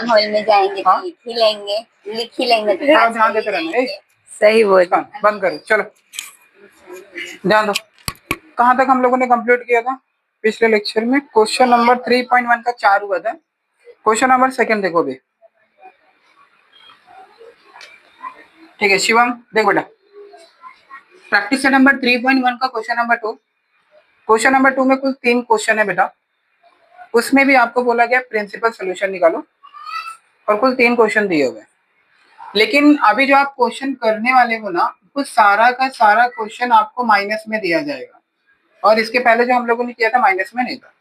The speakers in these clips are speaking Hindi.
एग्जाम हॉल में जाएंगे तो लिख ही लेंगे तो ध्यान देते रहना। सही बोल। बंद करो, चलो ध्यान दो। कहाँ तक हम लोगों ने कंप्लीट किया था पिछले लेक्चर में? क्वेश्चन नंबर 3.1 का 4 हुआ था। क्वेश्चन नंबर 2 देखो अभी। ठीक है शिवम, देख बेटा, प्रैक्टिस सेट नंबर 3.1 का क्वेश्चन नंबर 2। क्वेश्चन नंबर 2 में कुल 3 क्वेश्चन है बेटा। उसमें भी आपको बोला गया प्रिंसिपल सोल्यूशन निकालो, और कुल 3 क्वेश्चन दिए हुए। लेकिन अभी जो आप क्वेश्चन करने वाले हो ना, वो सारा का सारा क्वेश्चन आपको माइनस में दिया जाएगा, और इसके पहले जो हम लोगों ने किया था माइनस में नहीं था।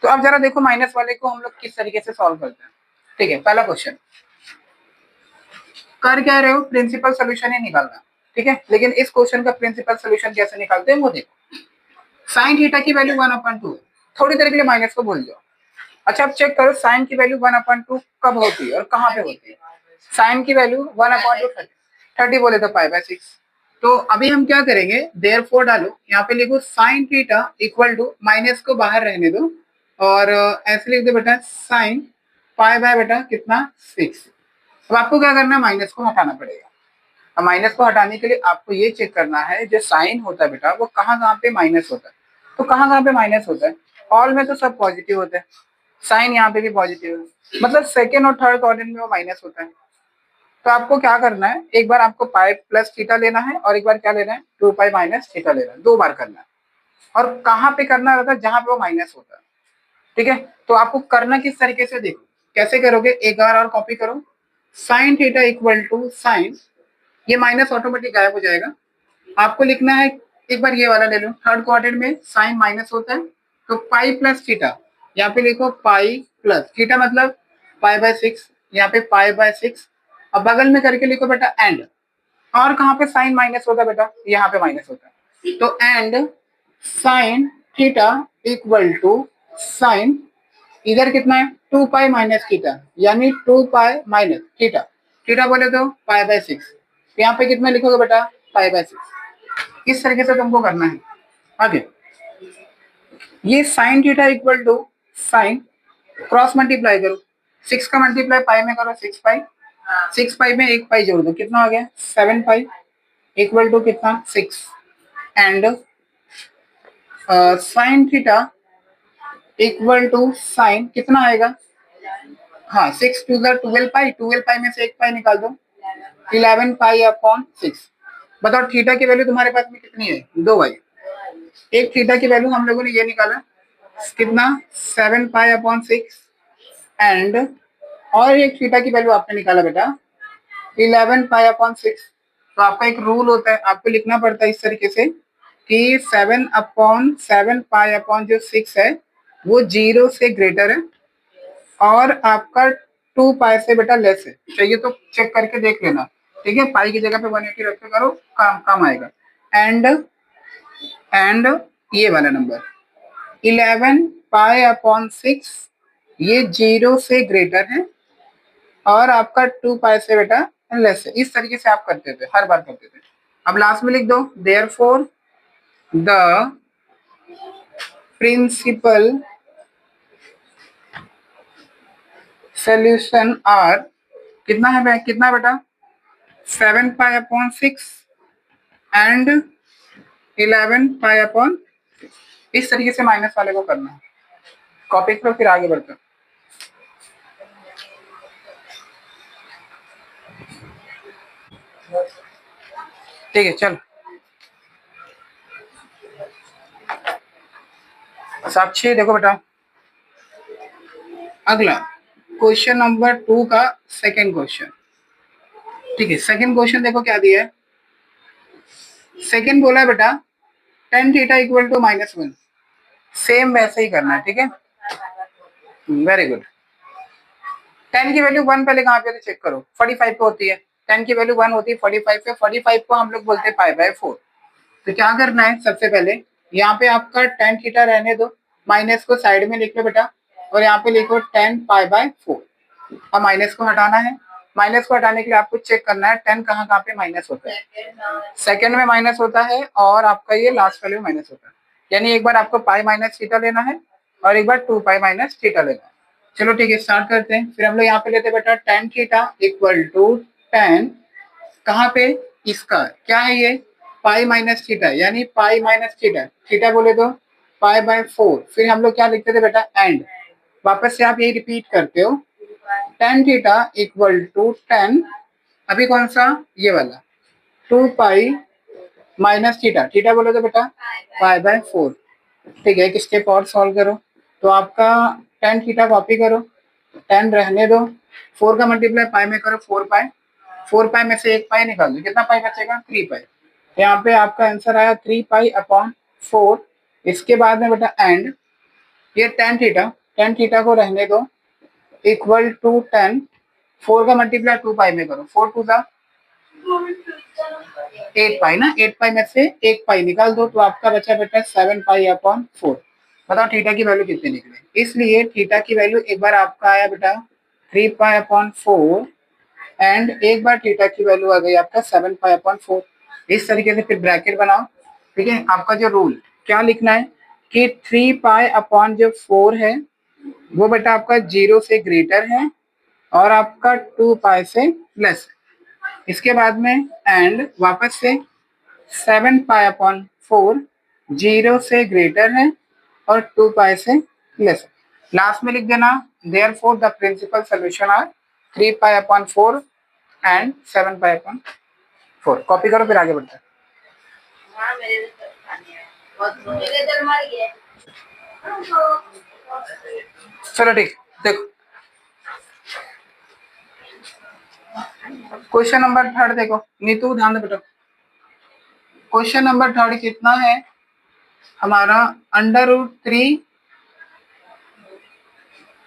तो अब जरा देखो माइनस वाले को हम लोग किस तरीके से सॉल्व करते हैं। ठीक है, पहला क्वेश्चन कर क्या रहे हो, प्रिंसिपल सोल्यूशन ही निकालना। ठीक है, लेकिन इस क्वेश्चन का प्रिंसिपल सोल्यूशन कैसे निकालते हैं वो देखो। साइन थीटा की वैल्यू 1/2, थोड़ी देर के लिए माइनस को भूल जाओ। अच्छा, अब चेक करो साइन की वैल्यू 1/2 कब होती है और कहाँ पे होती है। साइन की वैल्यू 1/2 30 बोले तो π/6। तो अभी हम क्या करेंगे, देयरफॉर डालो, यहाँ पे लिखो sine theta equal to, minus को बाहर रहने दो और ऐसे लिख दो बेटा साइन π/बेटा कितना 6। अब आपको क्या करना है, माइनस को हटाना पड़ेगा। अब माइनस को हटाने के लिए आपको ये चेक करना है जो साइन होता है बेटा वो कहाँ पे माइनस होता है। तो कहाँ पे माइनस होता है, ऑल में तो सब पॉजिटिव होता है, साइन यहाँ पे भी पॉजिटिव है, मतलब सेकेंड और थर्ड क्वाड्रेंट में वो माइनस होता है। तो आपको क्या करना है, एक बार आपको पाई प्लस थीटा लेना है और एक बार क्या लेना है 2π माइनस थीटा लेना है, 2 बार करना है। और कहाँ पे करना रहता है, जहां पे वो माइनस होता है। ठीक है, तो आपको करना किस तरीके से देखो, कैसे करोगे, एक बार और कॉपी करो, sine theta equal to sine, ये माइनस ऑटोमेटिक गायब हो जाएगा। आपको लिखना है, एक बार ये वाला ले लो, थर्ड क्वाड्रेंट में साइन माइनस होता है, तो पाई प्लस थीटा, यहाँ पे लिखो पाई प्लस थीटा मतलब π/6, यहाँ पे π/6। अब बगल में करके लिखो बेटा एंड, और कहाँ पे साइन माइनस होता है बेटा, यहाँ पे माइनस होता है। तो and sine theta equal to sine, इधर कितना है 2π माइनस थीटा, यानी 2π माइनस थीटा, थीटा बोले तो π/6, यहाँ पे कितना लिखोगे बेटा π/6। इस तरीके से तुमको करना है। आगे ये sine theta equal to sine, cross multiply करो, 6 का मल्टीप्लाई पाई में करो 6π, 6π में एक पाई जोड़ दो, कितना हो गया 7π इक्वल टू कितना 6। And sine theta equal to sine कितना आएगा, हाँ 6 टू द 12π, 12π में से एक पाई निकाल दो 11π/6। बताओ थीटा की वैल्यू तुम्हारे पास में कितनी है, 2 भाई। एक थीटा की वैल्यू हम लोगों ने ये निकाला कितना 7π/6, एंड और एक थीटा की वैल्यू आपने निकाला बेटा 11π/6। तो आपका एक रूल होता है, आपको लिखना पड़ता है इस तरीके से कि 7/7π/6 है वो 0 से ग्रेटर है और आपका 2π से बेटा लेस है। चाहिए तो चेक करके देख लेना। ठीक है, पाई की जगह पे 180 रख के करो, काम आएगा। एंड ये वाला नंबर 11π/6 ये 0 से ग्रेटर है और आपका 2π से बेटा लेस है। इस तरीके से आप करते थे, हर बार करते थे। अब लास्ट में लिख दो therefore the principal solution are, कितना है कितना बेटा 7π/6 एंड 11π/6। इस तरीके से माइनस वाले को करना है। कॉपी करो फिर आगे बढ़ते हैं। ठीक है चल, साक्षी देखो बेटा, अगला क्वेश्चन नंबर 2 का सेकंड क्वेश्चन। ठीक है, सेकंड क्वेश्चन देखो क्या दिया है। सेकंड बोला है बेटा tan theta equal to -1, same वैसे ही करना है। ठीक है, वेरी गुड। tan की वैल्यू 1 पहले कहाँ पे है चेक करो, 45 पे होती है। tan की वैल्यू 1 होती है 45 पे, 45 को हम लोग बोलते हैं π/4। तो क्या करना है, सबसे पहले यहाँ पे आपका tan थीटा रहने दो, माइनस को साइड में लिख लो बेटा और यहाँ पे लिखो tan π/4। अब माइनस को हटाना है, माइनस को हटाने के लिए आपको चेक करना है tan कहाँ पे माइनस होता है, सेकंड में माइनस होता है और आपका ये लास्ट वैल्यू माइनस होता है। यानी एक बार आपको पाई माइनस थीटा लेना है और एक बार 2π माइनस थीटा लेना है। चलो ठीक है, स्टार्ट करते हैं। फिर हम लोग यहाँ पे लेते हैं बेटा tan theta equal to tan, कहाँ पे, इसका क्या है ये, पाई माइनस थीटा, यानी पाई माइनस थीटा, थीटा बोले तो पाई बाय 4। फिर हम लोग क्या लिखते थे बेटा, एंड, वापस से आप यही रिपीट करते हो, tan theta equal to tan, अभी कौन सा, ये वाला 2 पाई माइनस थीटा, थीटा बोले तो बेटा पाई बाय 4। ठीक है, एक स्टेप और सॉल्व करो, तो आपका tan थीटा कॉपी करो, tan रहने दो, 4 का मल्टीप्लाई पाई में करो, 4 पाई, 4 पाई में से एक पाई निकाल दो, कितना पाई बचेगा, 3 पाई। यहाँ पे आपका आंसर आया 3 पाई अपॉन 4। इसके बाद में बेटा एंड, ये tan थीटा को रहने दो, इक्वल टू tan, 4 का मल्टीप्लाई 2 पाई में करो, 4 टू सा 8 पाई ना, 8 पाई में से एक पाई निकाल दो, तो आपका बचा बेटा 7 पाई अपॉन 4। बताओ थीटा की वैल्यू कितनी निकले। इसलिए थीटा की वैल्यू एक बार आपका आया बेटा 3 पाई अपॉन 4, एंड एक बार थीटा की वैल्यू आ गई आपका 7 पाई अपॉन 4। इस तरीके से फिर ब्रैकेट बनाओ। ठीक है, आपका जो रूल क्या लिखना है कि 3 पाई अपॉन जो 4 है वो बेटा आपका 0 से ग्रेटर है और आपका 2 पाई से लेस है। इसके बाद में एंड, वापस से 7 पाई अपॉन 4 0 से ग्रेटर है और 2 पाई से लेस है। लास्ट में लिख देना therefore the principal solution are 3 pi upon 4 and 7 pi upon 4। Copy करो, फिर आगे बढ़ते हैं। चलो ठीक, देखो क्वेश्चन नंबर थर्ड देखो, नीतू ध्यान दे बेटा। क्वेश्चन नंबर थर्ड कितना है हमारा, √3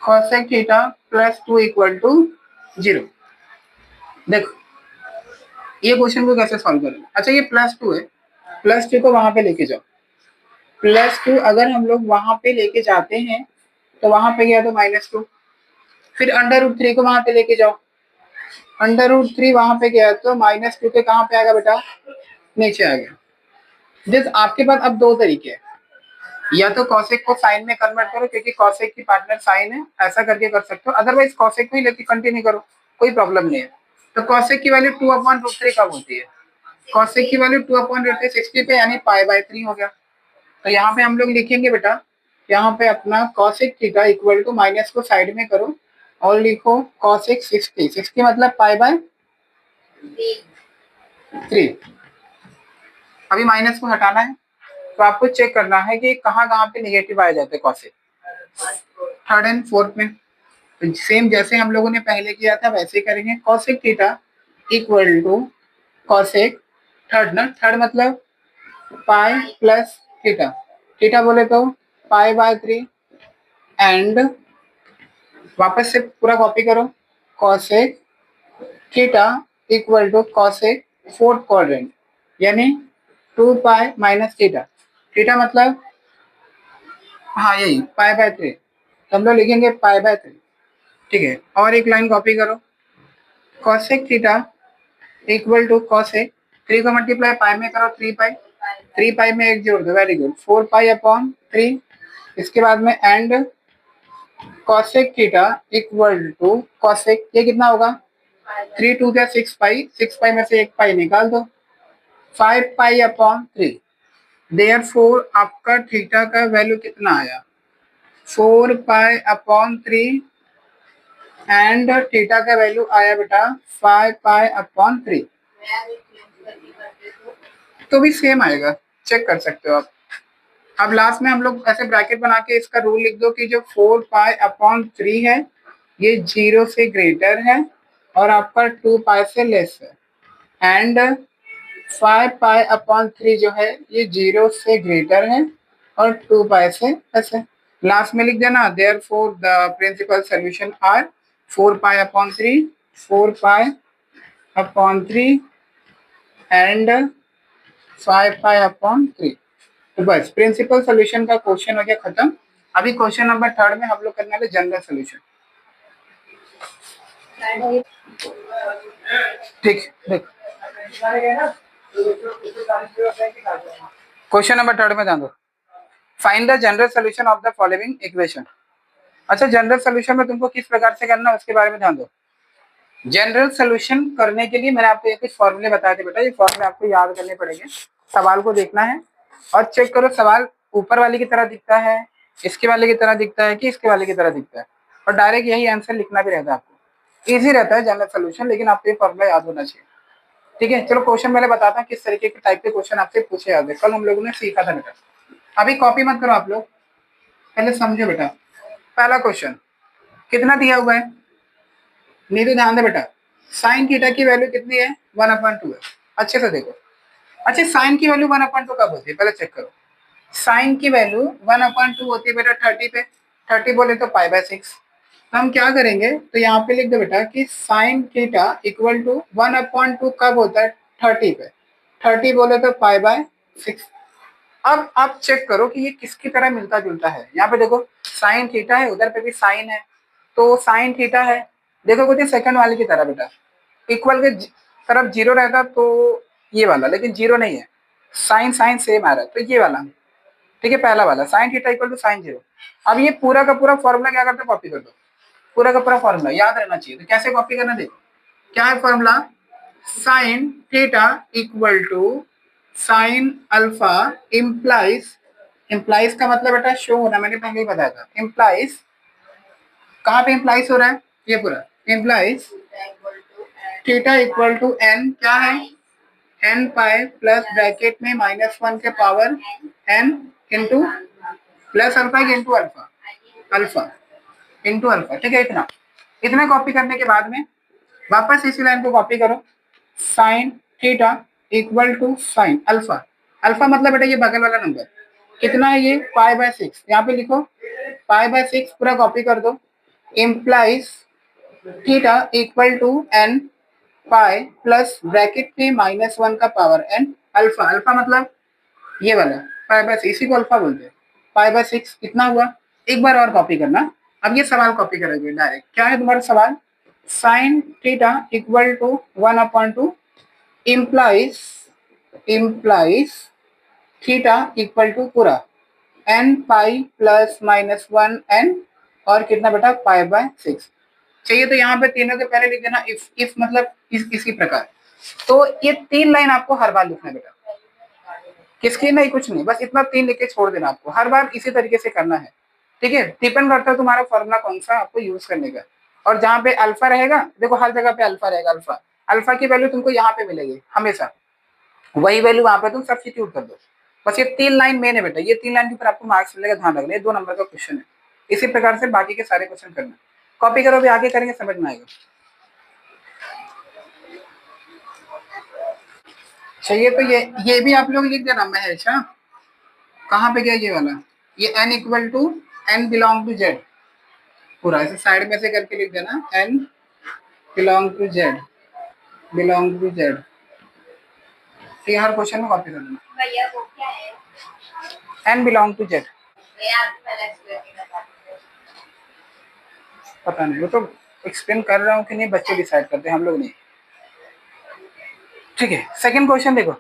cosec theta plus 2 equal to 0। देखो ये क्वेश्चन को कैसे सॉल्व करेंगे। अच्छा ये +2 है, +2 को वहां पे लेके जाओ, +2 अगर हम लोग वहां पे लेके जाते हैं तो वहां पे गया तो -2, फिर √3 को वहां पे लेके जाओ, √3 वहां पे गया तो -2 के कहाँ पे आएगा बेटा, नीचे आ गया। जिस आपके पास अब दो तरीके हैं, या तो कॉसेक को साइन में कन्वर्ट करो क्योंकि कॉसेक की पार्टनर साइन है, ऐसा करके कर सकते हो, अदरवाइज कॉसेक को ही लेके कंटिन्यू करो, कोई प्रॉब्लम नहीं है। तो कॉसेक की वैल्यू 2/√3 कब होती है, कॉसेक की वैल्यू 2/√3 60 पे, यानी पाई/3 हो गया। तो यहाँ पे हम लोग लिखेंगे बेटा, यहाँ पे अपना cosec theta equal to, minus को साइड में करो और लिखो कॉसेक 60 मतलब पाई/3। अभी माइनस को हटाना है, तो आपको चेक करना है कि कहाँ कहाँ पे निगेटिव आ जाते हैं कॉसेक, थर्ड एंड फोर्थ में। तो सेम जैसे हम लोगों ने पहले किया था वैसे ही करेंगे, cosec theta equal to cosec third ना, थर्ड मतलब पाई प्लस थीटा, थीटा बोले तो पाई/3, एंड वापस से पूरा कॉपी करो, cosec theta equal to cosec fourth quadrant, यानी 2 पाई माइनस थीटा, थीटा मतलब हाँ यही पाई/3, तो हम लोग लिखेंगे पाई/3। ठीक है, और एक लाइन कॉपी करो, cosec theta equal to cosec, 3 को मल्टीप्लाई पाई में करो, 3 पाई, 3 पाई में एक जोड़ दो, वेरी गुड, 4 पाई अपॉन 3। इसके बाद में and cosec theta equal to cosec, ये कितना होगा, 3 2 क्या 6 पाई, 6 पाई में से एक पाई निकाल दो, 5 पाई अपॉन 3। देयरफॉर आपका थीटा का वैल्यू कितना आया, 4 पाई अपॉन 3, एंड थीटा का वैल्यू आया बेटा 5 पाई अपॉन 3। तो भी सेम आएगा, चेक कर सकते हो आप। अब लास्ट में हम लोग ऐसे ब्रैकेट बना के इसका रूल लिख दो कि जो 4 पाई अपॉन 3 है ये 0 से ग्रेटर है और आपका 2 पाई से लेस है, एंड 5 पाई अपॉन 3 जो है ये 0 से ग्रेटर है और 2 पाई से लेस है। लास्ट में लिख देना therefore the principal solution are 4 pi upon 3, 4 pi upon 3 and 5 pi upon 3। तो बस प्रिंसिपल सॉल्यूशन का क्वेश्चन हो गया खत्म। अभी क्वेश्चन नंबर थर्ड में हम लोग करने वाले जनरल सॉल्यूशन। ठीक देख, क्वेश्चन नंबर थर्ड में ध्यान दो, find the general solution of the following equation. अच्छा, जनरल सोल्यूशन में तुमको किस प्रकार से करना है उसके बारे में ध्यान दो। जनरल सोल्यूशन करने के लिए मैंने आपको ये कुछ फॉर्मूले बताए थे बेटा, ये फॉर्मूले आपको याद करने पड़ेंगे। सवाल को देखना है और चेक करो सवाल ऊपर वाले की तरह दिखता है, इसके वाले की तरह दिखता है कि इसके वाले की तरह दिखता है, और डायरेक्ट यही आंसर लिखना भी रहता है आपको। इजी रहता है जनरल सोल्यूशन, लेकिन आपको ये फॉर्मूला याद होना चाहिए। ठीक है, चलो क्वेश्चन मैंने बताता हूँ किस तरीके के टाइप के क्वेश्चन आपसे पूछे जाते हैं। कल हम लोगों ने सीखा था बेटा, अभी कॉपी मत करो आप लोग, पहले समझो बेटा। पहला क्वेश्चन कितना दिया हुआ है, नहीं तो ध्यान दे बेटा। साइन थीटा की वैल्यू कितनी है, 1/2 है। अच्छे से देखो। अच्छा, साइन की वैल्यू 1/2 कब होती है, पहले चेक करो। साइन की वैल्यू 1/2 होती है बेटा 30 पे। 30 बोले तो π/6। तो हम क्या करेंगे, तो यहाँ पे लिख दो बेटा कि साइन थीटा इक्वल टू 1/2 कब होता है, 30 पे। 30 बोले तो π/6। अब आप चेक करो कि ये किसकी तरह मिलता जुलता है। यहाँ पे देखो साइन थीटा है, उधर पे भी साइन है, तो साइन थीटा है। देखो कुछ सेकंड वाले की तरह बेटा, इक्वल के तरफ जीरो रहता तो ये वाला, लेकिन जीरो नहीं है, साइन साइन सेम आ रहा है, तो ये वाला। ठीक है, पहला वाला sine theta equal to sine zero. अब ये पूरा का पूरा फॉर्मूला क्या करते हो, कॉपी कर दो। पूरा का पूरा फॉर्मूला याद रहना चाहिए, तो कैसे कॉपी करना, देखो क्या है formula. Sine theta equal to sine alpha implies, implies का मतलब बेटा शो होना, मैंने पहले ही बताया था। इम्प्लाइज कहाँ पे इम्प्लाइज हो रहा है, ये पूरा implies theta equal to n, क्या है एन पाई प्लस ब्रैकेट में -1 के power n into plus alpha into alpha, alpha into alpha. ठीक है, इतना इतना कॉपी करने के बाद में वापस इसी लाइन को कॉपी करो। Sine theta equal to sine alpha, alpha मतलब बेटा ये बगल वाला नंबर कितना है, ये π/6। यहाँ पे लिखो π/6, पूरा कॉपी कर दो। Implies theta equal to n pi plus bracket में -1 का पावर एन अल्फा, अल्फा मतलब ये वाला π/6, इसी को अल्फा बोलते हैं। π/6 कितना हुआ, एक बार और कॉपी करना। अब ये सवाल कॉपी करोगे डायरेक्ट, क्या है तुम्हारा सवाल, sine theta equal to 1/2 implies, implies theta equal to पूरा एन पाई प्लस -1 एन और कितना बेटा π/6 चाहिए। तो यहाँ पे तीनों के पहले लिख देना इफ मतलब इसी प्रकार। तो ये 3 लाइन आपको हर बार लिखना है बेटा, किसकी नहीं, कुछ नहीं, बस इतना 3 लिख के छोड़ देना, आपको हर बार इसी तरीके से करना है। ठीक है, डिपेंड करता है तुम्हारा फॉर्मूला कौन सा आपको यूज करने का। और जहाँ पे अल्फा रहेगा, देखो हर जगह पे अल्फा रहेगा, अल्फा अल्फा की वैल्यू तुमको यहाँ पे मिलेगी हमेशा, वही वैल्यू वहां पे तुम सब्स्टिट्यूट कर दो। बस ये 3 लाइन मेन है बेटा, ये 3 लाइन के ऊपर आपको मार्क्स मिलेगा, ध्यान रखना, ये 2 नंबर का क्वेश्चन है। इसी प्रकार से बाकी के सारे क्वेश्चन करना, कॉपी करो, भी आगे करेंगे समझ में आएगा। चाहिए तो ये भी आप लोग लिख देना महेश। हाँ, कहाँ पे गया ये वाला, ये n equal to n belong to Z, पूरा ऐसे साइड में से करके लिख देना, n belong to Z, belong to Z. तो हर क्वेश्चन में कॉपी कर देना, भैया वो क्या है, n बिलोंग टू जेड। भैया आप पहले explain नहीं कर पाते। पता नहीं, वो तो एक्सप्लेन कर रहा हूँ कि नहीं बच्चे डिसाइड करते हैं, हम लोग नहीं। ठीक है, सेकंड क्वेश्चन देखो,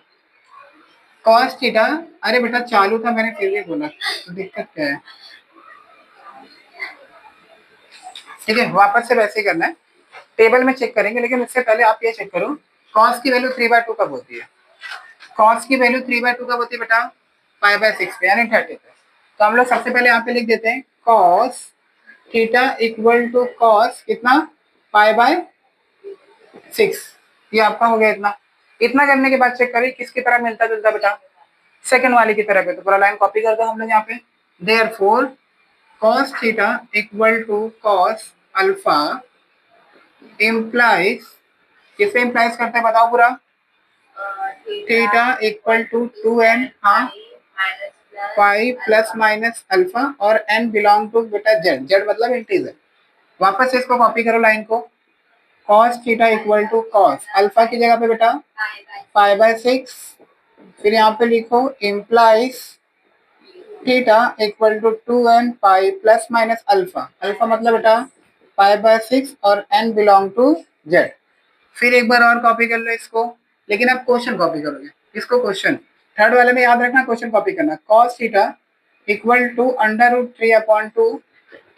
कॉस थीटा, अरे बेटा चालू था मैंने फिर भी बोला, तो दिक्कत क्या है। ठीक है, वापस से वैसे ही करना है, टेबल में चेक करेंगे, लेकिन उससे पहले आप ये चेक करो कॉस की वैल्यू 3/2 कब होती है। कॉस की वैल्यू 3/2 कब होती है बेटा, π/6 पे, यानी 30 पे। तो हम लोग सबसे पहले यहाँ पे लिख देते हैं cos theta equal to cos कितना, π/6। ये आपका हो गया इतना। इतना करने के बाद चेक करें किसकी तरह मिलता जुलता बेटा, सेकंड वाले की तरह पे। तो पूरा लाइन कॉपी कर दो हम लोग यहाँ पे, therefore cos theta equal to cos alpha implies, किसे इम्प्लाइज करते हैं बताओ पूरा, थीटा इक्वल टू 2n, हाँ पाई प्लस माइनस अल्फा और n बिलोंग टू बेटा जेड, जेड मतलब इंटीजर। वापस से इसको कॉपी करो लाइन को, cos theta equal to cos alpha की जगह पे बेटा π/6, फिर यहाँ पे लिखो implies theta equal to 2n pi plus minus alpha, alpha मतलब बेटा π/6 और n बिलोंग टू जेड। फिर एक बार और कॉपी कर लो इसको, लेकिन अब क्वेश्चन कॉपी करोगे इसको, क्वेश्चन थर्ड वाले में याद रखना क्वेश्चन कॉपी करना, cos theta equal to √3/2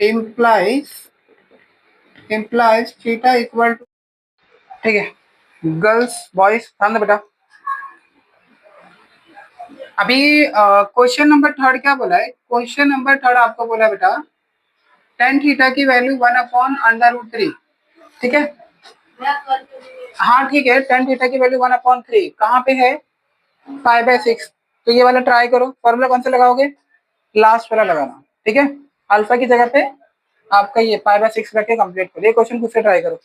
implies theta equal to, ठीक है गर्ल्स बॉयज ध्यान दो बेटा। अभी क्वेश्चन नंबर थर्ड क्या बोला है, क्वेश्चन नंबर थर्ड आपको बोला बेटा टेन थीटा की वैल्यू 1/√3, ठीक है। हाँ ठीक है, टेन थीटा की वैल्यू 1/3 कहाँ पे है, 5/6। तो ये वाला ट्राई करो, फॉर्मूला कौन सा लगाओगे, लास्ट वाला लगाना, ठीक है। अल्फा की जगह पे आपका ये 5/6 रख के कंप्लीट करो, ये क्वेश्चन खुद से ट्राई करो।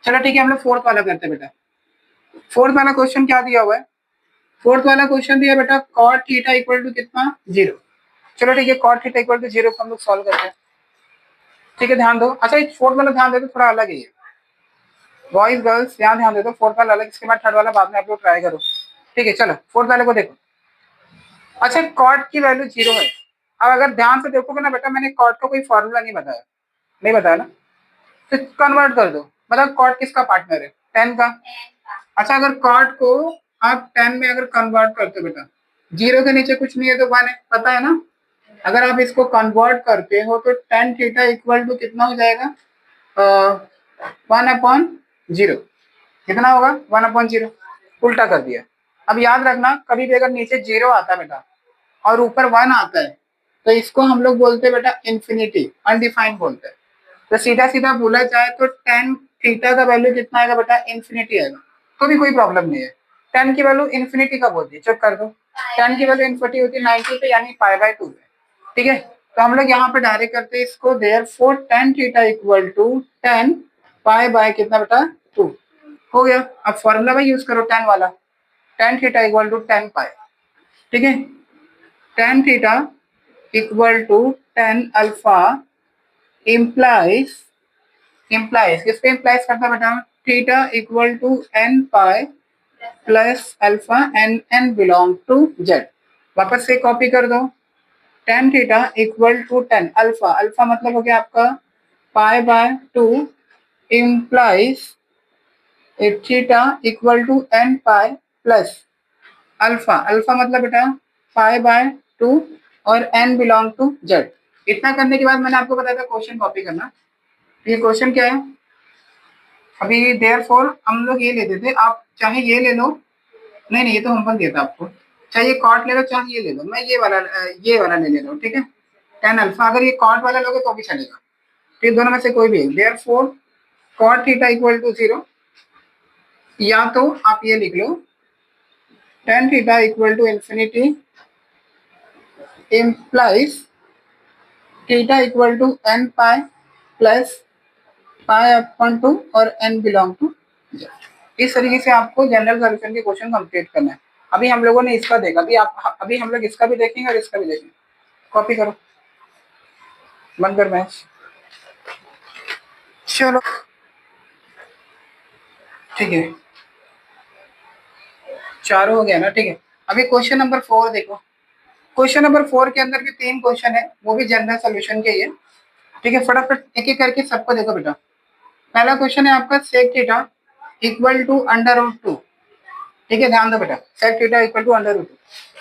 चलो ठीक है, हम लोग फोर्थ वाला करते हैं बेटा। फोर्थ वाला क्वेश्चन क्या दिया हुआ है, फोर्थ वाला क्वेश्चन दिया बेटा कॉट थीटा इक्वल टू कितना, 0। चलो ठीक है, कॉट थीटा इक्वल टू 0 को हम लोग सॉल्व करते हैं, ठीक है ध्यान दो। अच्छा फोर्थ वाला ध्यान दे दो, थोड़ा अलग है ये, बॉयज गर्ल्स यहाँ ध्यान दे दो, फोर्थ वाला अलग, इसके बाद थर्ड वाला बाद में आप लोग ट्राई करो, ठीक है। चलो फोर्थ वाले को देखो। अच्छा कॉट की वैल्यू 0 है। अब अगर ध्यान से देखोगे ना बेटा, मैंने कॉट का कोई फॉर्मूला नहीं बताया ना, तो कन्वर्ट कर दो, मतलब कॉट किसका पार्टनर है, 10 का। अच्छा अगर कॉट को आप 10 में अगर कन्वर्ट करते हो बेटा, 0 के नीचे कुछ नहीं है तो 1 है, पता है ना। अगर आप इसको कन्वर्ट करते हो तो टेन थीटा इक्वल टू कितना हो जाएगा, 1/0। कितना होगा, 1/0, उल्टा कर दिया। अब याद रखना कभी भी अगर नीचे 0 आता है बेटा और ऊपर 1 आता है तो इसको हम लोग बोलते हैं बेटा इन्फिनिटी, अनडिफाइंड बोलते हैं। तो सीधा सीधा बोला जाए तो टेन थीटा का वैल्यू कितना आएगा बेटा, इन्फिनिटी आएगा, तो भी कोई प्रॉब्लम नहीं है। टेन की वैल्यू इन्फिनिटी का बोलती है, चेक कर दो, टेन की वैल्यू इन्फिनिटी होती है 90 पे, यानी π/2 है, ठीक है। तो हम लोग यहाँ पे डायरेक्ट करते हैं इसको, therefore tan theta equal to 10 π/, कितना बेटा 2 हो गया। अब फॉर्मूला में यूज करो 10 वाला, tan theta equal to 10 pi, ठीक है। Tan theta equal to 10 alpha implies किसको इम्प्लाइज करता है बेटा, theta equal to n pi plus alpha n belong to Z. वापस से कॉपी कर दो, tan theta equal to 10 alpha, alpha मतलब हो गया आपका π/2 implies theta equal to n pi plus alpha, alpha मतलब बेटा π/2 और n बिलोंग टू जेड। इतना करने के बाद मैंने आपको बताया था क्वेश्चन कॉपी करना। ये क्वेश्चन क्या है, अभी देयरफॉर हम लोग ये लेते थे, आप चाहे ये ले लो, नहीं ये तो होमवर्क दिया था आपको, चाहे ये कॉट ले लो चाहे ये ले लो, मैं ये वाला ले रहा हूँ, ठीक है। 10 अल्फा, अगर ये कॉट वाला लोगे तो भी चलेगा, फिर दोनों में से कोई भी। Therefore cot theta equal to 0, या तो आप ये लिख लो tan theta equal to infinity implies theta equal to n pi plus π/2 और n बिलोंग टू जेड। इस तरीके से आपको जनरल सॉल्यूशन के क्वेश्चन कंप्लीट करना है। अभी हम लोगों ने इसका देखा, अभी हम लोग इसका भी देखेंगे और इसका भी देखेंगे। कॉपी करो, बंद कर मैच, चलो ठीक है, चारों हो गया ना, ठीक है। अभी क्वेश्चन नंबर 4 देखो, क्वेश्चन नंबर 4 के अंदर भी 3 क्वेश्चन है, वो भी जनरल सोल्यूशन के ही है, ठीक है। फटाफट एक एक करके सबको देखो बेटा। पहला क्वेश्चन है आपका सेक थीटा इक्वल टू √2, ठीक है ध्यान दो बेटा, सेक थीटा इक्वल टू √2।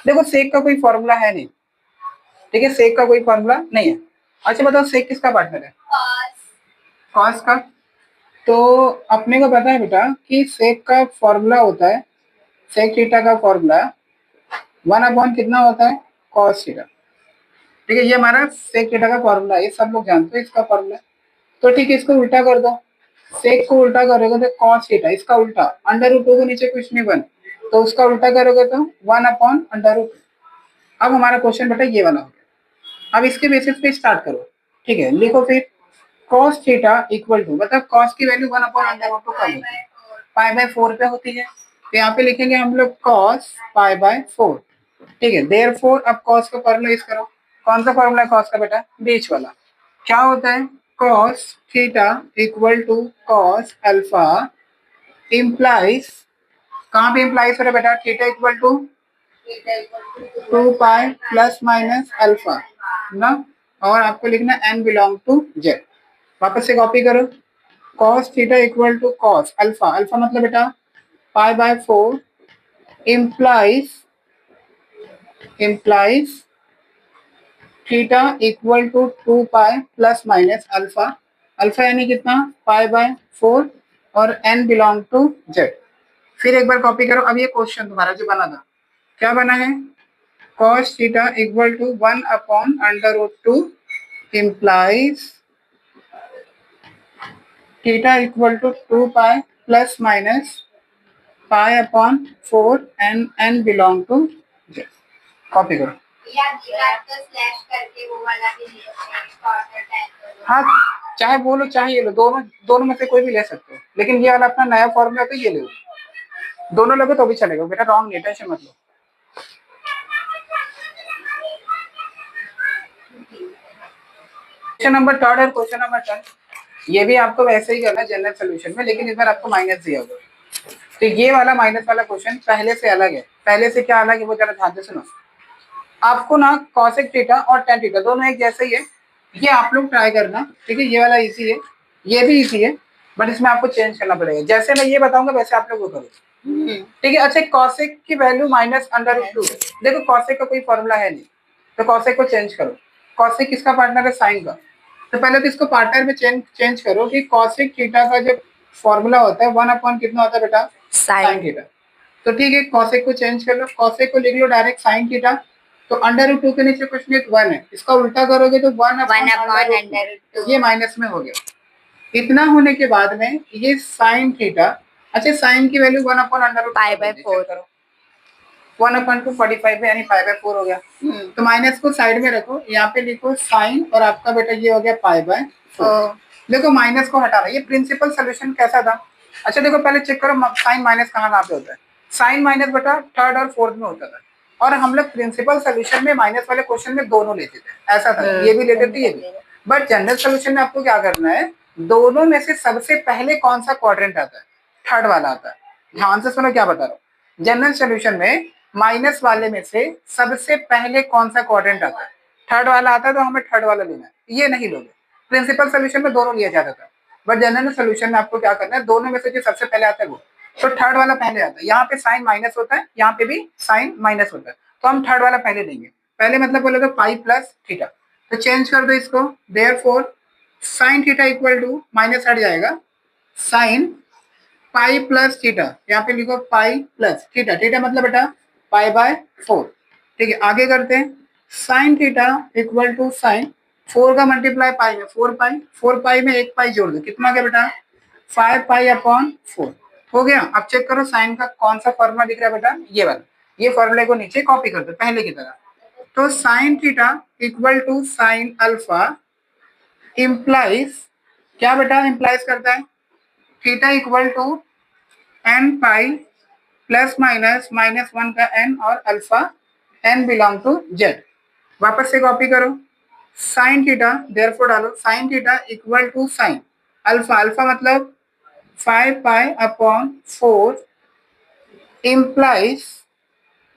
देखो सेक का कोई फॉर्मूला है नहीं, ठीक है, सेक का कोई फॉर्मूला नहीं है। अच्छा बताओ सेक किसका पार्टनर है, कॉस का। तो अपने को पता है बेटा कि सेक का फॉर्मूला होता है, सेक थीटा का फॉर्मूला 1/, कितना होता है, कॉस थीटा, ठीक है। ये हमारा सेक थीटा का फॉर्मूला है, ये सब लोग जानते हैं इसका फॉर्मूला। तो ठीक है, इसको उल्टा कर दो, सेक को उल्टा करोगे तो कॉस थीटा, इसका उल्टा √2 के नीचे कुछ नहीं बन, तो उसका उल्टा करोगे तो 1/√2। अब हमारा क्वेश्चन बेटा ये वाला हो गया। अब इसके बेसिस पे स्टार्ट करो, ठीक है। लिखो फिर कॉस थीटा इक्वल टू, मतलब कॉस की वैल्यू 1/√2 कब होती है, π/4 पे होती है, तो यहाँ पे लिखेंगे हम लोग कॉस π/4, ठीक है। देयरफॉर अब कॉस का फॉर्मूला यूज करो, कौन सा फॉर्मूला है कॉस का बेटा, बीच वाला, क्या होता है, cos theta equal to cos alpha implies, कहाँ पे इम्प्लाइज हो रहा है बेटा, theta equal to 2 pi plus minus alpha ना, और आपको लिखना n बिलोंग टू जेड। वापस से कॉपी करो, cos theta equal to cos alpha, alpha मतलब बेटा π/4 implies theta equal to 2 pi plus minus alpha, alpha यानी कितना पाई बाय 4 और n बिलोंग टू z। फिर एक बार कॉपी करो। अब ये क्वेश्चन तुम्हारा जो बना था क्या बना है, cos theta equal to 1 upon under root 2 implies theta equal to 2 pi plus minus pi upon 4 and n belong to z। Copy करो। या दीवार को स्लैश करके वो वाला भी ले सकते हैं, शॉर्टर टाइप। हाँ, चाहे बोलो चाहे ये लो, दोनों दोनों में से कोई भी ले सकते हो, लेकिन ये वाला अपना नया फॉर्मूला तो ये ले लो, दोनों लोगे तो भी चलेगा बेटा, रॉन्ग नहीं, टेंशन मत लो। क्वेश्चन नंबर 3 और क्वेश्चन नंबर 10 ये भी आपको वैसे ही करना है जनरल सोल्यूशन में, लेकिन इस बार आपको माइनस दिया होगा। तो ये वाला माइनस वाला क्वेश्चन पहले से अलग है। पहले से क्या अलग है वो जरा ध्यान से सुनो। आपको ना कॉसेक थीटा और टेन थीटा दोनों एक जैसे ही है, ये आप लोग ट्राई करना, ठीक है। ये वाला इजी है, ये भी इजी है, बट इसमें आपको चेंज करना पड़ेगा। जैसे मैं ये बताऊंगा वैसे आप लोग वो करो, ठीक है। अच्छा, कॉसेक की वैल्यू माइनस अंडर रूट 2 है। देखो कॉसेक का कोई फॉर्मूला है नहीं, तो कॉसेक को चेंज करो। कॉसेक किसका पार्टनर है, साइन का। तो पहले तो इसको पार्टनर में चेंज करो कि कॉसेक थीटा का जो फॉर्मूला होता है 1 अपॉन कितना होता है बेटा, साइन थीटा। तो ठीक है, कॉसेक को चेंज कर लो, कॉसेक को लिख लो डायरेक्ट साइन थीटा। तो अंडर रूट 2 के नीचे कुछ नहीं 1 है, इसका उल्टा करोगे तो 1 अपॉन अंडर रूट 2, ये माइनस में हो गया। इतना होने के बाद में ये साइन थीटा, अच्छा साइन की value 1 upon under root pi by 4 करो, 1 अपॉन 2 45 यानी पाई बाय 4 हो गया। तो माइनस को साइड में रखो, यहाँ पे लिखो साइन और आपका बेटा ये हो गया पाई बाय 4। देखो माइनस को हटा रहा है। ये प्रिंसिपल सोल्यूशन कैसा था, अच्छा देखो पहले चेक करो साइन माइनस कहाँ पे होता है। साइन माइनस बेटा थर्ड और फोर्थ में होता था, और हम लोग प्रिंसिपल सोल्यूशन में माइनस वाले क्वेश्चन में दोनों लेते थे, ऐसा था, ये भी लेते थे ये भी। बट जनरल सोल्यूशन में आपको क्या करना है, दोनों में से सबसे पहले कौन सा क्वाड्रेंट आता है, थर्ड वाला आता है। ध्यान से सुनो क्या बता रहा हूँ। जनरल सोल्यूशन में माइनस वाले में से सबसे पहले कौन सा क्वाड्रेंट आता है, थर्ड वाला आता है, तो हमें थर्ड वाला लेना है, ये नहीं लोगे। प्रिंसिपल सोल्यूशन में दोनों लिया जाता था, बट जनरल सोल्यूशन में आपको क्या करना है, दोनों में से जो सबसे पहले आता है वो, तो थर्ड वाला पहले आता है। यहाँ पे साइन माइनस होता है, यहाँ पे भी साइन माइनस होता है, तो हम थर्ड वाला पहले लेंगे। पहले मतलब बोले तो पाई प्लस थीटा, तो चेंज कर दो इसको, therefore sine theta equal to minus हट जाएगा, साइन पाई प्लस थीटा, यहाँ पे लिखो पाई प्लस थीटा, थीटा मतलब बेटा पाई बाय 4, ठीक है। आगे करते हैं, sine theta equal to sine 4 का मल्टीप्लाई पाई में 4 पाई, 4 पाई में एक पाई जोड़ दो, कितना क्या बेटा 5 पाई अपॉन 4 हो गया। अब चेक करो साइन का कौन सा फॉर्मूला दिख रहा है बेटा, ये वाला, ये फॉर्मूले को नीचे कॉपी कर दो पहले की तरह। तो sine theta equal to sine alpha implies, क्या बेटा इम्प्लाइज करता है, theta equal to n pi plus minus minus 1 का एन और alpha n belong to Z. वापस से कॉपी करो, साइन थीटा देयरफॉर डालो, sine theta equal to sine alpha, alpha मतलब 5 pi upon 4 implies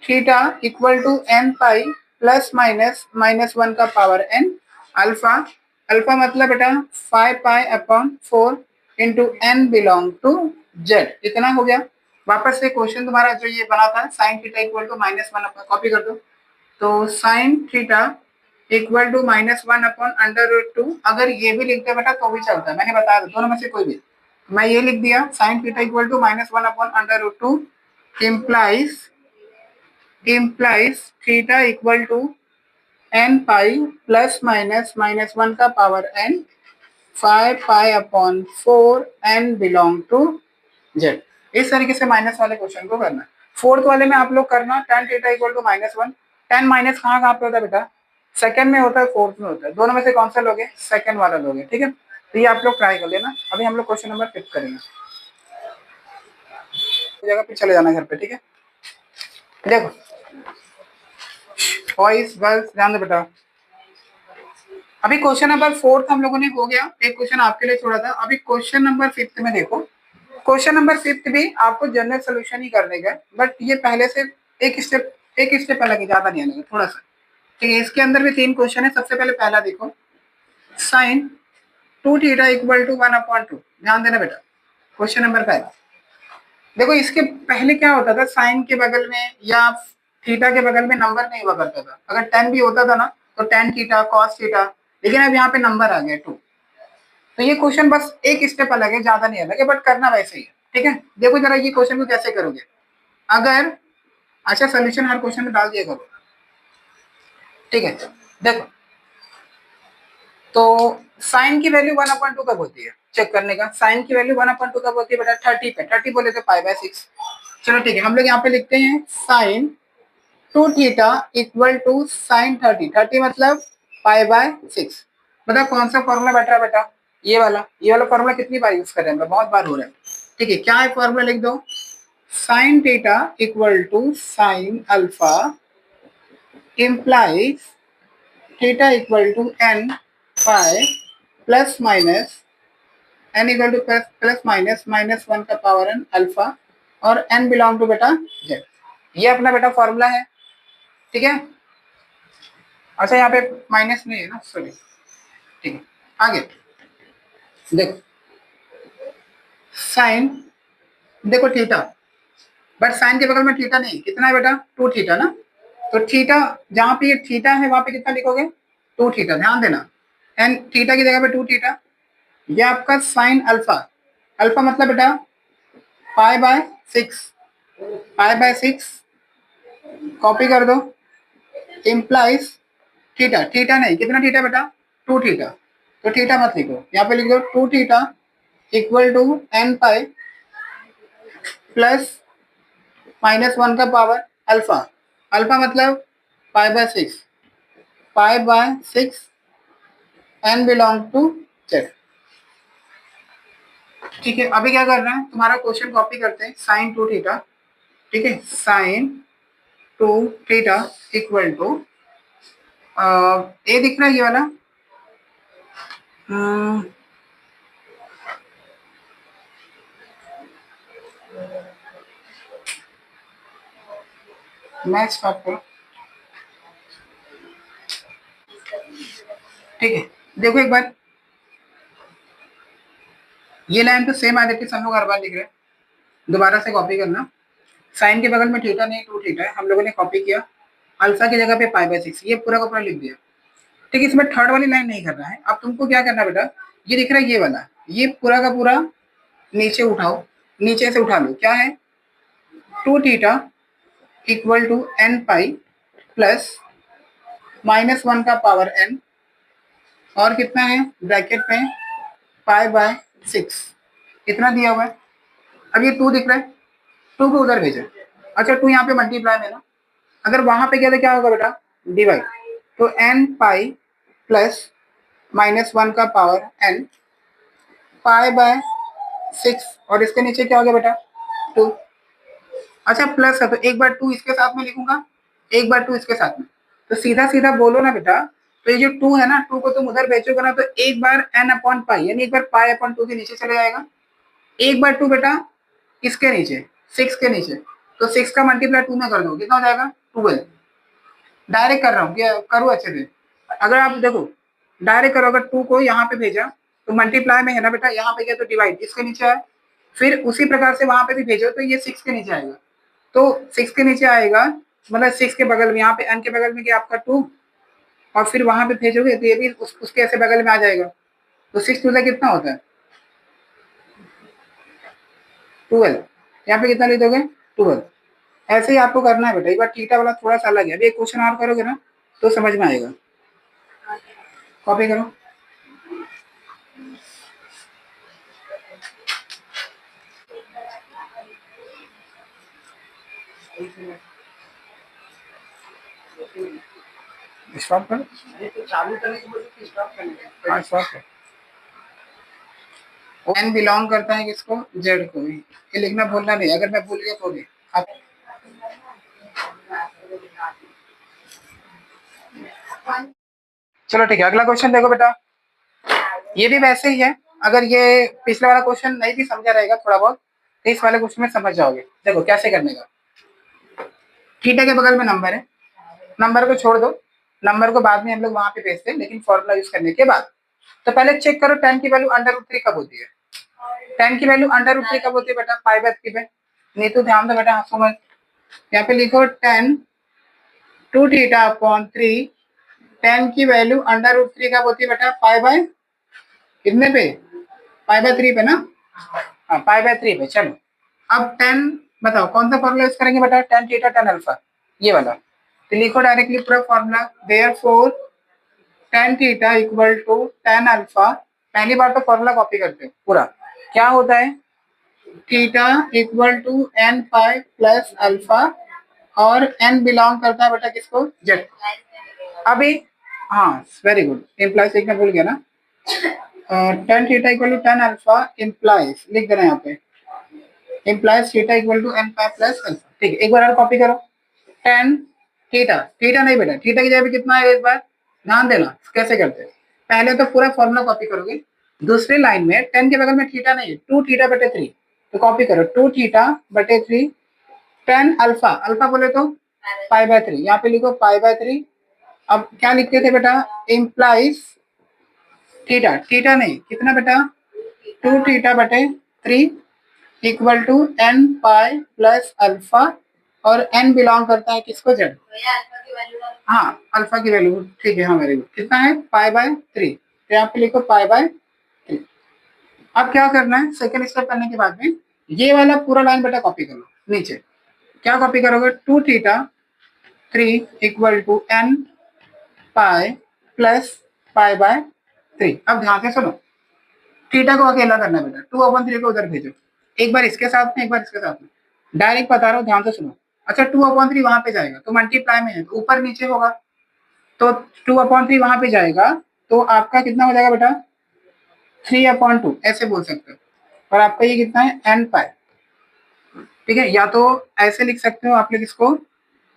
theta equal to n pi plus minus minus 1 का पावर एन अल्फा, अल्फा मतलब बेटा 5 pi upon 4 into n belong to Z. इतना हो गया। वापस से क्वेश्चन तुम्हारा जो ये बना था sine theta equal to minus 1 upon, copy कर दो, तो sine theta equal to minus 1 upon under root 2, अगर ये भी लिखते बेटा तो भी चलता है, मैंने बताया दोनों में से कोई भी। मैं ये लिख दिया sine theta equal to minus 1 upon under root 2 implies theta equal to n pi plus minus minus 1 का power n 5 pi upon 4 n belong to z. इस तरीके से माइनस वाले क्वेश्चन को करना है। फोर्थ वाले में आप लोग करना tan theta equal to minus 1, tan minus कहाँ पे होता है बेटा, सेकंड में होता है, फोर्थ में होता है, दोनों में से कौन सा लोगे, सेकंड वाला लोगे, ठीक है। तो ये आप लोग ट्राई कर लेना। अभी हम लोग क्वेश्चन नंबर 5 करेंगे, जगह पे चले जाना घर पे, ठीक है। देखो बॉयज गर्ल्स ध्यान दो बेटा, अभी क्वेश्चन नंबर 4 हम लोगों ने हो गया, एक क्वेश्चन आपके लिए छोड़ा था। अभी क्वेश्चन नंबर 5 में देखो, क्वेश्चन नंबर 5 भी आपको जनरल सोल्यूशन ही करने का, बट ये पहले से एक स्टेप अलग है, ज्यादा नहीं आने थोड़ा सा, ठीक है। इसके अंदर भी 3 क्वेश्चन है। सबसे पहले पहला देखो, sine 2 theta equal to 1 upon 2, ध्यान देना बेटा, क्वेश्चन नंबर पहला। देखो इसके पहले क्या होता था, साइन के बगल में या थीटा के बगल में नंबर नहीं हुआ करता था, अगर 10 भी होता था ना तो tan थीटा cos थीटा, लेकिन अब यहाँ पे नंबर आ गया 2। तो ये क्वेश्चन बस एक स्टेप अलग है, ज्यादा नहीं अलग है, बट करना वैसे ही है। ठीक है, देखो जरा ये क्वेश्चन को कैसे करोगे। अगर अच्छा सोल्यूशन हर क्वेश्चन में डाल दिया करो। ठीक है, देखो तो साइन की वैल्यू 1/2 कब होती है, चेक करने का। साइन की वैल्यू 1/2 कब होती है बेटा, 30 पे। 30 बोले तो π/6। चलो ठीक है, हम लोग यहाँ पे लिखते हैं sine 2 theta equal to sine 30। 30 मतलब π/6। मतलब कौन सा फॉर्मूला बैठ रहा है बेटा, ये वाला फॉर्मूला कितनी बार यूज कर रहे हैं, बहुत बार हो रहा है। ठीक है, क्या है फॉर्मूला, लिख दो। Sine theta equal to sine alpha implies theta equal to n pi plus minus n equal to plus minus -1 का पावर n अल्फा, और n बिलोंग टू बेटा z। ये अपना बेटा फॉर्मूला है। ठीक है, अच्छा यहाँ पे माइनस नहीं है ना, सॉरी। ठीक है, आगे देखो साइन, देखो थीटा, बट साइन के बगल में थीटा नहीं, कितना है बेटा 2 थीटा ना। तो थीटा जहां पे ये थीटा है वहां पे कितना लिखोगे 2 थीटा, ध्यान देना। एंड थीटा की जगह पे 2 थीटा। ये आपका साइन अल्फा, अल्फा मतलब बेटा π/6, π/6 कॉपी कर दो। इम्प्लाइज थीटा, थीटा नहीं, कितना थीटा बेटा 2 थीटा। तो थीटा मत लिखो, यहाँ पे लिख दो 2 theta equal to n pi plus -1 का पावर अल्फा। अल्फा मतलब π/6, π/6 n बिलोंग टू z। ठीक है, अभी क्या कर रहे हैं, तुम्हारा क्वेश्चन कॉपी करते हैं। साइन 2 थीटा, ठीक है, साइन 2 थीटा इक्वल टू ए दिख रहा है ये वाला, मैच फैक्टर। ठीक है, देखो एक बार, ये लाइन तो सेम आ जाती, हम लोग हर बार लिख रहे हैं, दोबारा से कॉपी करना। साइन के बगल में थीटा नहीं 2 थीटा है, हम लोगों ने कॉपी किया। अल्फा की जगह पे π/6, ये पूरा का पूरा लिख दिया। ठीक है, इसमें थर्ड वाली लाइन नहीं करना है। अब तुमको क्या करना बेटा, ये दिख रहा है ये वाला, ये पूरा का पूरा नीचे उठाओ, नीचे से उठा लो। क्या है 2 theta equal to n pi plus -1 का पावर n, और कितना है ब्रैकेट में π/6, कितना दिया हुआ है। अब ये 2 दिख रहा है, 2 को उधर भेजो। अच्छा 2 यहाँ पे मल्टीप्लाई में ना, अगर वहां पे किया तो क्या होगा बेटा डिवाइड। तो n पाई प्लस -1 का पावर n π/6, और इसके नीचे क्या हो गया बेटा 2। अच्छा प्लस है तो एक बार 2 इसके साथ में लिखूंगा, एक बार 2 इसके साथ में, तो सीधा सीधा बोलो ना बेटा। तो ये जो 2 है ना, 2 को तुम उधर भेजोगे ना, तो एक बार n/पाई यानी एक बार π/2 के नीचे चले जाएगा। एक बार 2 बेटा इसके नीचे 6 के नीचे, तो 6 का मल्टीप्लाई 2 में कर दो, कितना हो जाएगा 12। डायरेक्ट कर रहा हूँ, क्या करूँ अच्छे से। अगर आप देखो डायरेक्ट करो, अगर 2 को यहाँ पे भेजा तो मल्टीप्लाई में है ना बेटा, यहाँ पे गया तो डिवाइड इसके नीचे आया, फिर उसी प्रकार से वहां पे भी भेजो तो ये 6 के नीचे आएगा। तो 6 के नीचे आएगा, मतलब 6 के बगल में, यहाँ पे n के बगल में गया आपका 2, और फिर वहां पे भेजोगे तो ये भी उसके ऐसे बगल में आ जाएगा। तो 6 2 कितना होता है 12, यहाँ पे कितना लिख दोगे 12। ऐसे ही आपको करना है बेटा। एक बार थीटा वाला थोड़ा सा अलग है, अभी एक क्वेश्चन और करोगे ना तो समझ में आएगा। कॉपी करो। स्टॉप कर, चालू करने के बाद स्टॉप करने का। हाँ स्टॉप कर। n बिलोंग करता है किसको, z को। ये लिखना भूलना नहीं, अगर मैं भूल गया तो भी आप। चलो ठीक है, अगला क्वेश्चन देखो बेटा, ये भी वैसे ही है। अगर ये पिछला वाला क्वेश्चन नहीं भी समझा रहेगा थोड़ा बहुत, तो इस वाले क्वेश्चन में समझ जाओगे। देखो कैसे करने का। थीटा के बगल में नंबर है, नंबर को छोड़ दो, नंबर को बाद में हम लोग वहां पे भेजते हैं, लेकिन फॉर्मूला यूज करने के बाद। तो पहले चेक करो tan की वैल्यू √3 कब होती है। tan की वैल्यू √3 कब होती है बेटा, π/3 पे। नहीं तो ध्यान दो बेटा, हंसो मत। यहाँ पे लिखो tan 2 थीटा अपॉन 3 टेन की वैल्यू √3 कब होती है बेटा? पाई बाय कितने पे? पाई बाय 3 पे ना? हाँ, पाई बाय 3 पे। चलो अब टेन बताओ कौन सा फॉर्मूला यूज करेंगे बेटा? टेन थीटा टेन अल्फा, ये वाला। तो लिखो डायरेक्टली पूरा formula. Therefore tan theta equal to tan alpha. पहली बार तो फॉर्मूला कॉपी करते हो पूरा। क्या होता है? Theta equal to n pi plus alpha, और एन बिलोंग करता है बेटा किसको? जेड। अभी हाँ, वेरी गुड, इम्प्लाइज लिखना भूल गया ना। Tan theta equal to tan alpha implies लिख देना यहाँ पे, implies theta equal to n pi plus alpha. ठीक है, एक बार और कॉपी करो। टेन थीटा, थीटा नहीं बेटा, थीटा की जगह पे कितना है? एक बार ध्यान देना कैसे करते हैं। पहले तो पूरा फॉर्मूला कॉपी करोगे, दूसरी लाइन में टेन के बगल में थीटा नहीं है, टू थीटा बटे थ्री, तो कॉपी करो टू थीटा बटे थ्री। टेन अल्फा, अल्फा बोले तो पाई बाय 3, यहाँ पे लिखो पाई बाय 3। अब क्या लिखते थे बेटा? इम्प्लाइज थीटा, थीटा नहीं, कितना बेटा? टू थीटा बटे 3 equal to n pi plus alpha, और एन बिलोंग करता है किसको? जेड। हाँ, अल्फा की वैल्यू, ठीक है, हाँ वेरी गुड। कितना है? पाई बाय 3, तो यहाँ पे लिखो पाई बाय 3। अब क्या करना है? सेकेंड स्टेप करने के बाद में ये वाला पूरा लाइन बेटा कॉपी कर लो नीचे। क्या कॉपी करोगे? Two theta 3 equal to n pi plus pi by 3। अब ध्यान से सुनो, थीटा को अकेला करना है बेटा, 2/3 को उधर भेजो, एक बार इसके साथ में एक बार इसके साथ में, डायरेक्ट बता रहा हूँ, ध्यान से सुनो। अच्छा, 2/3 वहां पे जाएगा तो मल्टीप्लाई में है तो ऊपर नीचे होगा, तो 2/3 वहां पे जाएगा तो आपका कितना हो जाएगा बेटा? 3/2 ऐसे बोल सकते हो। और आपका ये कितना है? एन पाई। ठीक है, या तो ऐसे लिख सकते हो आप लोग इसको,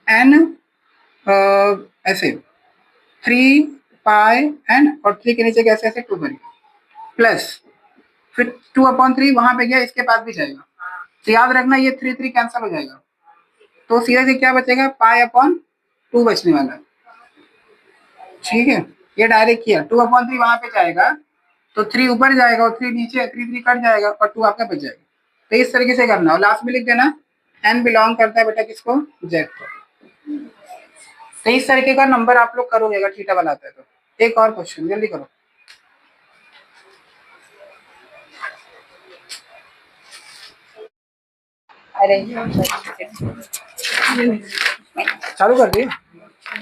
एन ऐसे 3 पाई एन, और 3 के नीचे कैसे? ऐसे 2 करेंगे, प्लस फिर 2/3 वहां पे गया, इसके पास भी जाएगा, तो याद रखना ये 3 कैंसिल हो जाएगा, तो सीधा से क्या बचेगा? पाई/2 बचने वाला। ठीक है, ये डायरेक्ट किया, 2/3 वहां पे जाएगा तो 3 ऊपर जाएगा और 3 नीचे, 3 कट जाएगा और 2 आपका बच जाएगा। तो इस तरीके से करना, और लास्ट में लिख देना एन बिलोंग करता है बेटा किसको? जेड को। तो इस तरीके का नंबर आप लोग करोगे अगर थीटा वाला आता है तो। एक और क्वेश्चन जल्दी करो। अरे चालू कर दिए?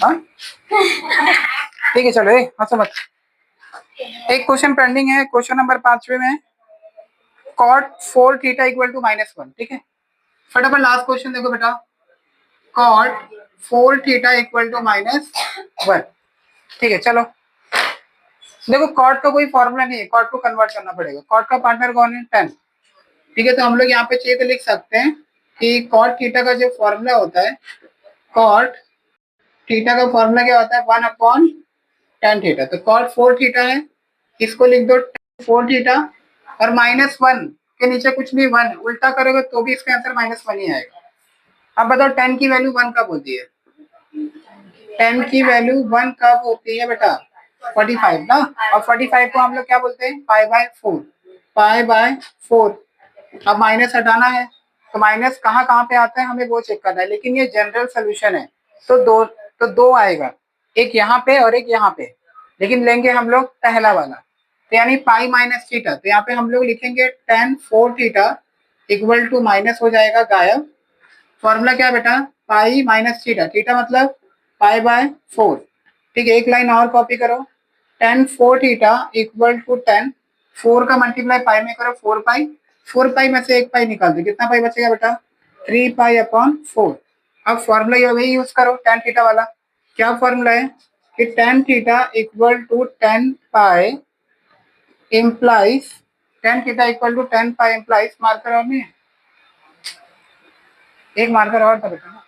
हाँ ठीक है, चलो हंसो मत। एक क्वेश्चन पेंडिंग है, क्वेश्चन नंबर 5वें में, कॉट 4 थीटा इक्वल टू -1। ठीक है, फटाफट लास्ट क्वेश्चन देखो बेटा, कॉट 4 थीटा इक्वल टू -1। ठीक है, चलो देखो, कॉट का कोई फॉर्मूला नहीं है, कॉट को कन्वर्ट करना पड़ेगा। कॉट का पार्टनर कौन है? 10। ठीक है, तो हम लोग यहाँ पे चाहिए तो लिख सकते हैं कि कॉट थीटा का जो फॉर्मूला होता है, कॉट थीटा का फॉर्मूला क्या होता है? 1/tan theta. तो कॉट 4 थीटा है, इसको लिख दो 4 थीटा, और -1 के नीचे कुछ नहीं, 1 उल्टा करोगे तो भी इसका आंसर -1 ही आएगा। अब बताओ 10 की वैल्यू 1 कब होती है? 10 की वैल्यू 1 कब होती है बेटा? 45 ना, और 45 को हम लोग क्या बोलते हैं? पाई/4, पाई/4। अब माइनस हटाना है, तो माइनस कहाँ कहाँ पे आता है हमें वो चेक करना है, लेकिन ये जनरल सोल्यूशन है, तो दो आएगा, एक यहाँ पे और एक यहाँ पे, लेकिन लेंगे हम लोग पहला वाला, तो यानी पाई माइनस थीटा। तो यहाँ पे हम लोग लिखेंगे tan 4 theta equal to minus हो जाएगा गायब। फॉर्मूला क्या बेटा? पाई माइनस थीटा, थीटा मतलब पाई/4। ठीक है, एक लाइन और कॉपी करो, tan 4 थीटा इक्वल टू 10, 4 का मल्टीप्लाई पाई में करो, 4 पाई, 4 पाई में से एक पाई निकाल दो, कितना पाई बचेगा बेटा? 3 पाई/4। अब फॉर्मूला ये वही यूज करो tan थीटा वाला। क्या फॉर्मूला है? कि tan theta equal to 10 pi implies, tan theta equal to 10 pi implies, marker और नहीं, एक मार्कर और था बेटा,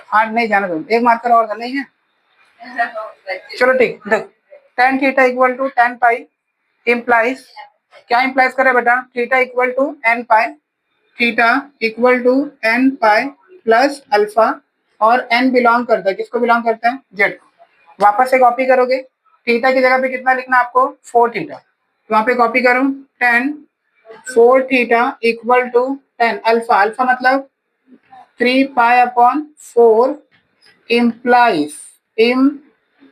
हाँ नहीं जाना दो, एक मार्कर और था, नहीं है? चलो ठीक, देख tan theta equal to 10 pi implies, क्या इम्प्लाइज करे बेटा? Theta equal to n pi, theta equal to n pi plus alpha, और n बिलोंग करता है किसको? बिलोंग करता है जेड को। वापस से कॉपी करोगे, थीटा की जगह पे कितना लिखना आपको? 4 थीटा, तो वहां पे कॉपी करूं, tan 4 theta equal to 10 alpha, alpha मतलब 3 पाई/4 इम्प्लाइज,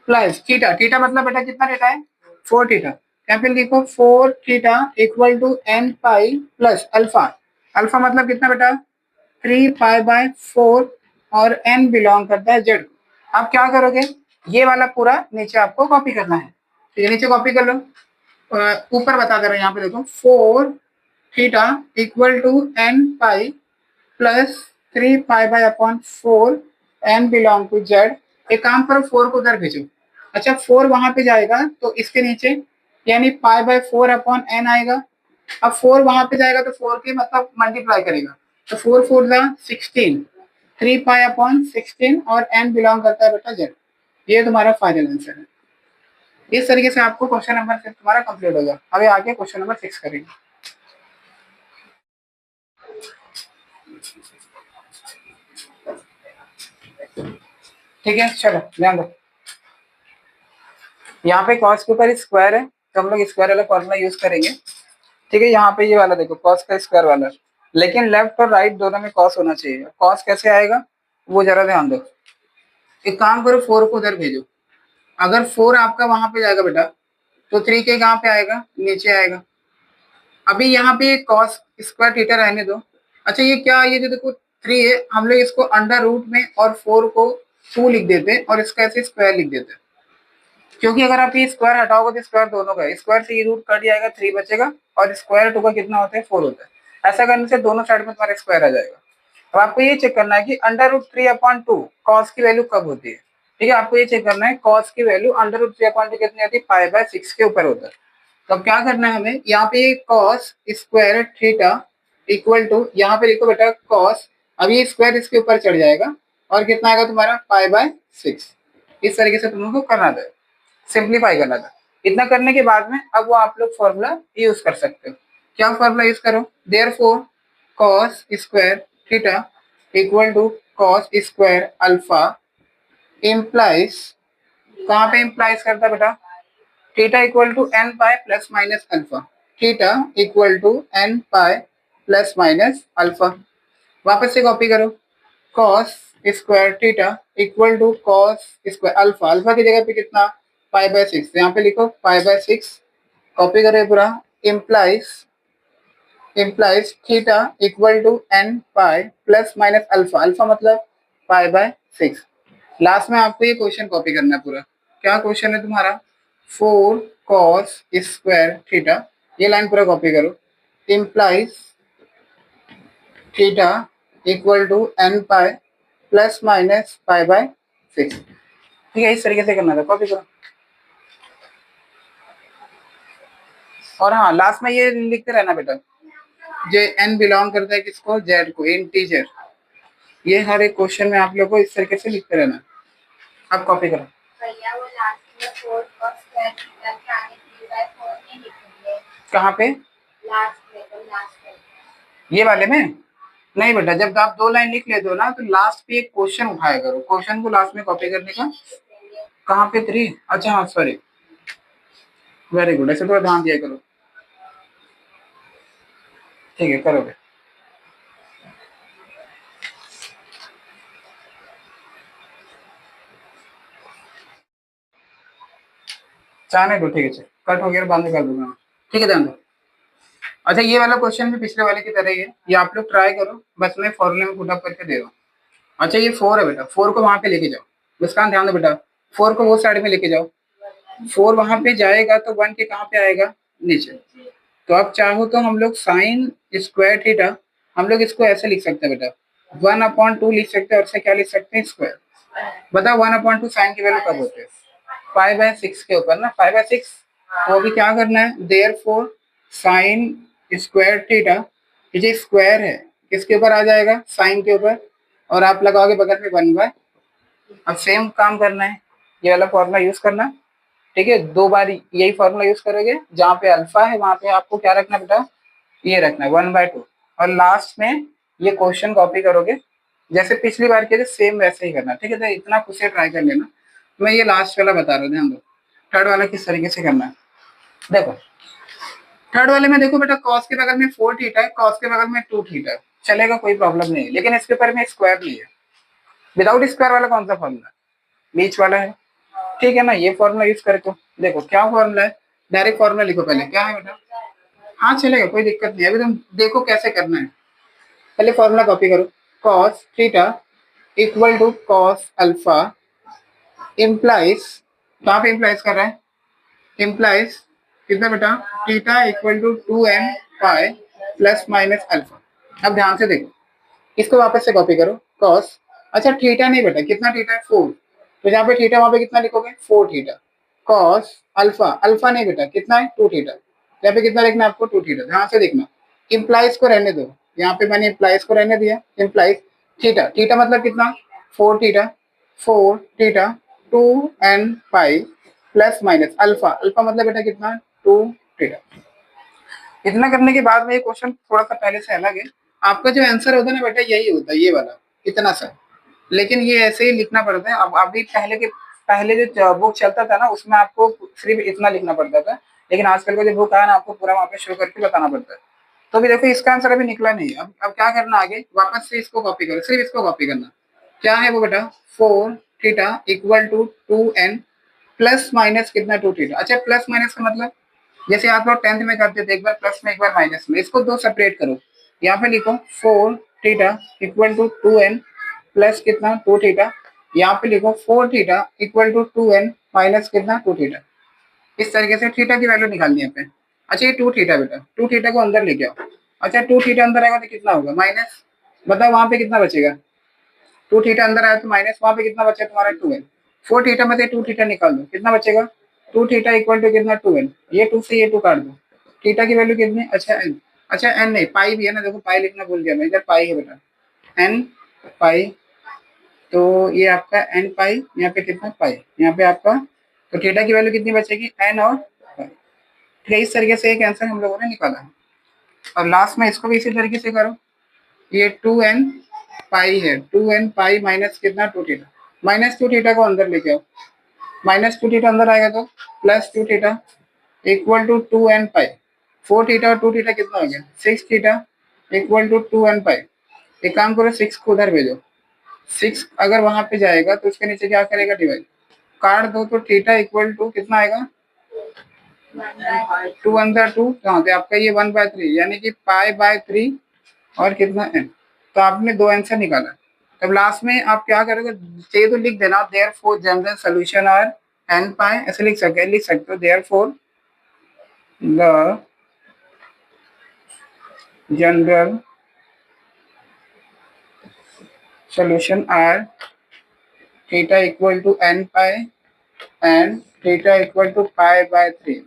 प्लस थीटा, थीटा मतलब बेटा कितना थीटा है 4 थीटा, यहाँ पे लिखो 4 theta equal to n pi plus alpha, alpha मतलब कितना बेटा 3 पाई बाय 4 और n बिलोंग करता है z। आप क्या करोगे ये वाला पूरा नीचे आपको कॉपी करना है, तो ये नीचे कॉपी कर लो, ऊपर बता दे रहे हैं यहाँ पे देखो 4 theta equal to n pi plus 3 pi by upon 4 n belong to z। एक काम करो 4 को उधर भेजो, अच्छा 4 वहां पे जाएगा तो इसके नीचे यानी पाई बाय 4 अपॉन n आएगा, अब 4 वहां पे जाएगा तो 4 के मतलब मल्टीप्लाई करेगा, तो 4 4 जा 16, 3 पाई अपॉन 16 और n बिलोंग करता है बेटा z। ये तुम्हारा फाइनल आंसर है। इस तरीके से आपको क्वेश्चन नंबर 5 तुम्हारा कंप्लीट होगा। अभी आगे क्वेश्चन नंबर 6 करेंगे। ठीक है चलो ध्यान दो, यहाँ पे कॉस के ऊपर स्क्वायर है तो हम लोग स्क्वायर वाला फॉर्मूला यूज करेंगे। ठीक है यहाँ पे ये वाला देखो कॉस का स्क्वायर वाला, लेकिन लेफ्ट और राइट दोनों में कॉस होना चाहिए, कॉस कैसे आएगा वो जरा ध्यान दो। एक काम करो 4 को उधर भेजो, अगर 4 आपका वहां पे जाएगा बेटा तो 3 के कहाँ पे आएगा नीचे आएगा। अभी यहाँ पे कॉस स्क्वायर थीटा रहने दो, अच्छा ये क्या ये जो देखो 3 है हम लोग इसको अंडर रूट में और 4 को 2 लिख देते और इसका ऐसे स्क्वायर लिख देते, क्योंकि अगर आप ये स्क्वायर हटाओगे तो स्क्वायर दोनों का है, स्क्वायर से ये रूट कट जाएगा 3 बचेगा और स्क्वायर 2 का कितना होता है 4 होता है, ऐसा करने से दोनों साइड में तुम्हारा स्क्वायर आ जाएगा। अब आपको ये चेक करना है कि अंडर रूट 3 अपॉन 2 कॉस की वैल्यू कब होती है। ठीक है आपको ये चेक करना है कॉस की वैल्यू अंडर रूट 3 अपॉन 2 कितनी होती है पाई बाय 6 के ऊपर होता है। तो अब क्या करना है हमें यहाँ पे cos square theta equal to यहाँ पे लिखो बेटा कॉस, अब ये स्क्वायर इसके ऊपर चढ़ जाएगा और कितना आएगा तुम्हारा पाई बाय 6। इस तरीके से तुम लोग को करना था, सिंप्लीफाई करना था। इतना करने के बाद में अब वो आप लोग फॉर्मूला यूज कर सकते हो। क्या फॉर्मूला यूज करो therefore cos square theta equal to cos square alpha implies, कहाँ पे इम्प्लाइज करता है बेटा theta equal to n pi plus minus alpha, theta equal to n pi plus minus alpha. वापस से कॉपी करो cos square theta equal to cos square alpha, alpha की जगह पे कितना पाई बाय 6, यहाँ पे लिखो पाई बाय 6 कॉपी करें पूरा, implies implies theta equal to n pi plus minus alpha, alpha मतलब पाई बाय 6। लास्ट में आपको ये क्वेश्चन कॉपी करना है पूरा, क्या क्वेश्चन है तुम्हारा 4 कॉस स्क्वायर थीटा, ये लाइन पूरा कॉपी करो, implies theta equal to n pi plus minus pi by 6। ठीक है इस तरीके से करना था, कॉपी करो। और हाँ लास्ट में ये लिखते रहना बेटा जो एन बिलोंग करता है किसको जेड को, इंटीजर, ये हर एक क्वेश्चन में आप लोग को इस तरीके से लिखते रहना। आप कॉपी करो भैया वो लास्ट में 4 cos स्क्वायर थीटा के आगे 3/4 नहीं लिखेंगे कहाँ पे लास्ट में, तो लास्ट में ये वाले में नहीं बेटा, जब आप 2 लाइन लिख लेते हो ना तो लास्ट पे एक क्वेश्चन उठाया करो, क्वेश्चन को लास्ट में कॉपी करने का। कहाँ पे 3, अच्छा हाँ सॉरी वेरी गुड, ऐसे थोड़ा ध्यान दिया करो। ठीक है करोगे चाहने दो, ठीक है कट हो गया बाद में कर दूंगा। ठीक है ध्यान दो, अच्छा ये वाला क्वेश्चन भी पिछले वाले की तरह ही है, ये आप लोग ट्राई करो, बस मैं फॉर्मूले में पुट अप करके दे रहा हूँ। अच्छा ये 4 है बेटा, 4 को वहां पे लेके जाओ, मुस्कान ध्यान दो बेटा 4 को वो साइड में लेके जाओ, 4 वहां पे जाएगा तो 1 के कहाँ पे आएगा नीचे, तो आप चाहो तो हम लोग साइन स्क्वायर थीटा हम लोग इसको ऐसे लिख सकते हैं बेटा 1/2 लिख सकते हैं और से क्या लिख सकते हैं स्क्वायर। बताओ 1/2 साइन की वैल्यू कब होते हैं पाई बाय 6 के ऊपर ना, पाई बाय 6। तो अभी क्या करना है देयरफॉर साइन स्क्वायर थीटा, ये स्क्वायर है किसके ऊपर आ जाएगा साइन के ऊपर, और आप लगाओगे बगल में 1/, अब सेम काम करना है ये वाला फॉर्मूला यूज करना। ठीक है 2 बार यही फॉर्मूला यूज करोगे, जहाँ पे अल्फा है वहां पे आपको क्या रखना बेटा ये रखना है 1/2, और लास्ट में ये क्वेश्चन कॉपी करोगे जैसे पिछली बार के सेम वैसे ही करना। ठीक है तो इतना खुद से ट्राई कर लेना, मैं ये लास्ट वाला बता रहा हूँ ध्यान दो, थर्ड वाला किस तरीके से करना है देखो। थर्ड वाले में देखो बेटा कॉस के बगल में 4 थीटा है, कॉस के बगल में 2 थीटा है, चलेगा कोई प्रॉब्लम नहीं है, लेकिन इसके ऊपर में स्क्वायर नहीं है। विदाउट स्क्वायर वाला कौन सा फॉर्मूला बीच वाला है, ठीक है ना। ये फॉर्मूला यूज करके देखो क्या फॉर्मूला है, डायरेक्ट फॉर्मूला लिखो पहले, क्या है बेटा। हाँ चलेगा, कोई दिक्कत नहीं है, अभी तुम देखो कैसे करना है। पहले फॉर्मूला कॉपी करो, cos theta equal to cos alpha implies, कहाँ पे इम्प्लाइज कर रहा है, इम्प्लाइज कितना बेटा, theta equal to 2n pi plus minus alpha. अब ध्यान से देखो, इसको वापस से कॉपी करो, cos, अच्छा थीटा नहीं बेटा, कितना थीटा है 4, तो जहाँ पे थीटा वहां पे कितना लिखोगे 4 थीटा, cos अल्फा, अल्फा नहीं बेटा कितना है 2 थीटा, यहाँ पे कितना लिखना है आपको 2 थीटा। ध्यान से देखना, इम्प्लाइज को रहने दो, यहाँ पे मैंने इम्प्लाइज को रहने दिया, इम्प्लाइज थीटा, थीटा मतलब कितना 4 theta, 4 theta 2n pi plus minus alpha, alpha मतलब बेटा कितना 2 थीटा। इतना करने के बाद में ये क्वेश्चन थोड़ा सा पहले से अलग है, आपका जो आंसर होता है ना बेटा यही होता है, ये वाला इतना सा, लेकिन ये ऐसे ही लिखना पड़ता है। अब अभी पहले जो बुक चलता था ना उसमें आपको सिर्फ इतना लिखना पड़ता था, लेकिन आजकल का जो बुक आया ना आपको पूरा वहाँ पे शो करके बताना पड़ता है। तो अभी देखो इसका आंसर अभी निकला नहीं, अब क्या करना आगे, वापस से इसको कॉपी करो, सिर्फ इसको कॉपी करना, क्या है वो बेटा 4 theta equal to 2n plus minus कितना 2 थीटा। अच्छा प्लस माइनस का मतलब जैसे आप लोग 10th में करते थे, एक बार प्लस में एक बार माइनस में, इसको दो सेपरेट करो, यहाँ पे लिखो 4 theta equal to 2n plus कितना 2 थीटा, यहाँ पे लिखो 4 theta equal to 2n minus कितना 2 थीटा। इस तरीके से थीटा की वैल्यू निकालनी है पे। अच्छा ये 2 थीटा बेटा, 2 थीटा को अंदर लेके आओ, अच्छा 2 थीटा अंदर आएगा तो कितना होगा माइनस, बताओ वहां पे कितना बचेगा, 2 थीटा अंदर आया तो माइनस, वहां पे कितना बचा तुम्हारा 2n, 4 थीटा में से 2 थीटा निकाल दो, कितना बचेगा 2 थीटा इक्वल टू कितना 2n, ये 2 से ये 2 काट दो, थीटा की वैल्यू कितनी, अच्छा n, अच्छा n नहीं पाई भी है ना, देखो पाई लिखना भूल गया मैं, इधर पाई है बेटा n पाई, तो ये आपका n पाई, यहाँ पे कितना पाई, यहाँ पे आपका, तो थीटा की वैल्यू कितनी बचेगी n और पाई। ठीक है, इस तरीके से एक आंसर हम लोगों ने निकाला है। और लास्ट में इसको भी इसी तरीके से करो, ये 2n पाई है, 2n पाई माइनस कितना 2 थीटा, माइनस 2 थीटा को अंदर लेके आओ, माइनस 2 थीटा अंदर आएगा तो plus 2 theta equal to 2n pi, 4 theta और 2 थीटा कितना हो गया 6 थीटा इक्वल टू 2n पाई। एक काम करो 6 को उधर भेजो, 6 अगर वहां पे जाएगा तो उसके नीचे क्या करेगा डिवाइड, काट दो तो थीटा इक्वल टू कितना आएगा 2 अंदर 2 कहाँ पे आपका ये 1/3 यानी कि पाई बाय 3 और कितना n, तो आपने दो आंसर निकाला। तब लास्ट में आप क्या करोगे, चाहिए तो लिख देना therefore general solution are n pi, ऐसे लिख सकते हो therefore the general solution are theta equal to n pi and theta equal to pi by 3।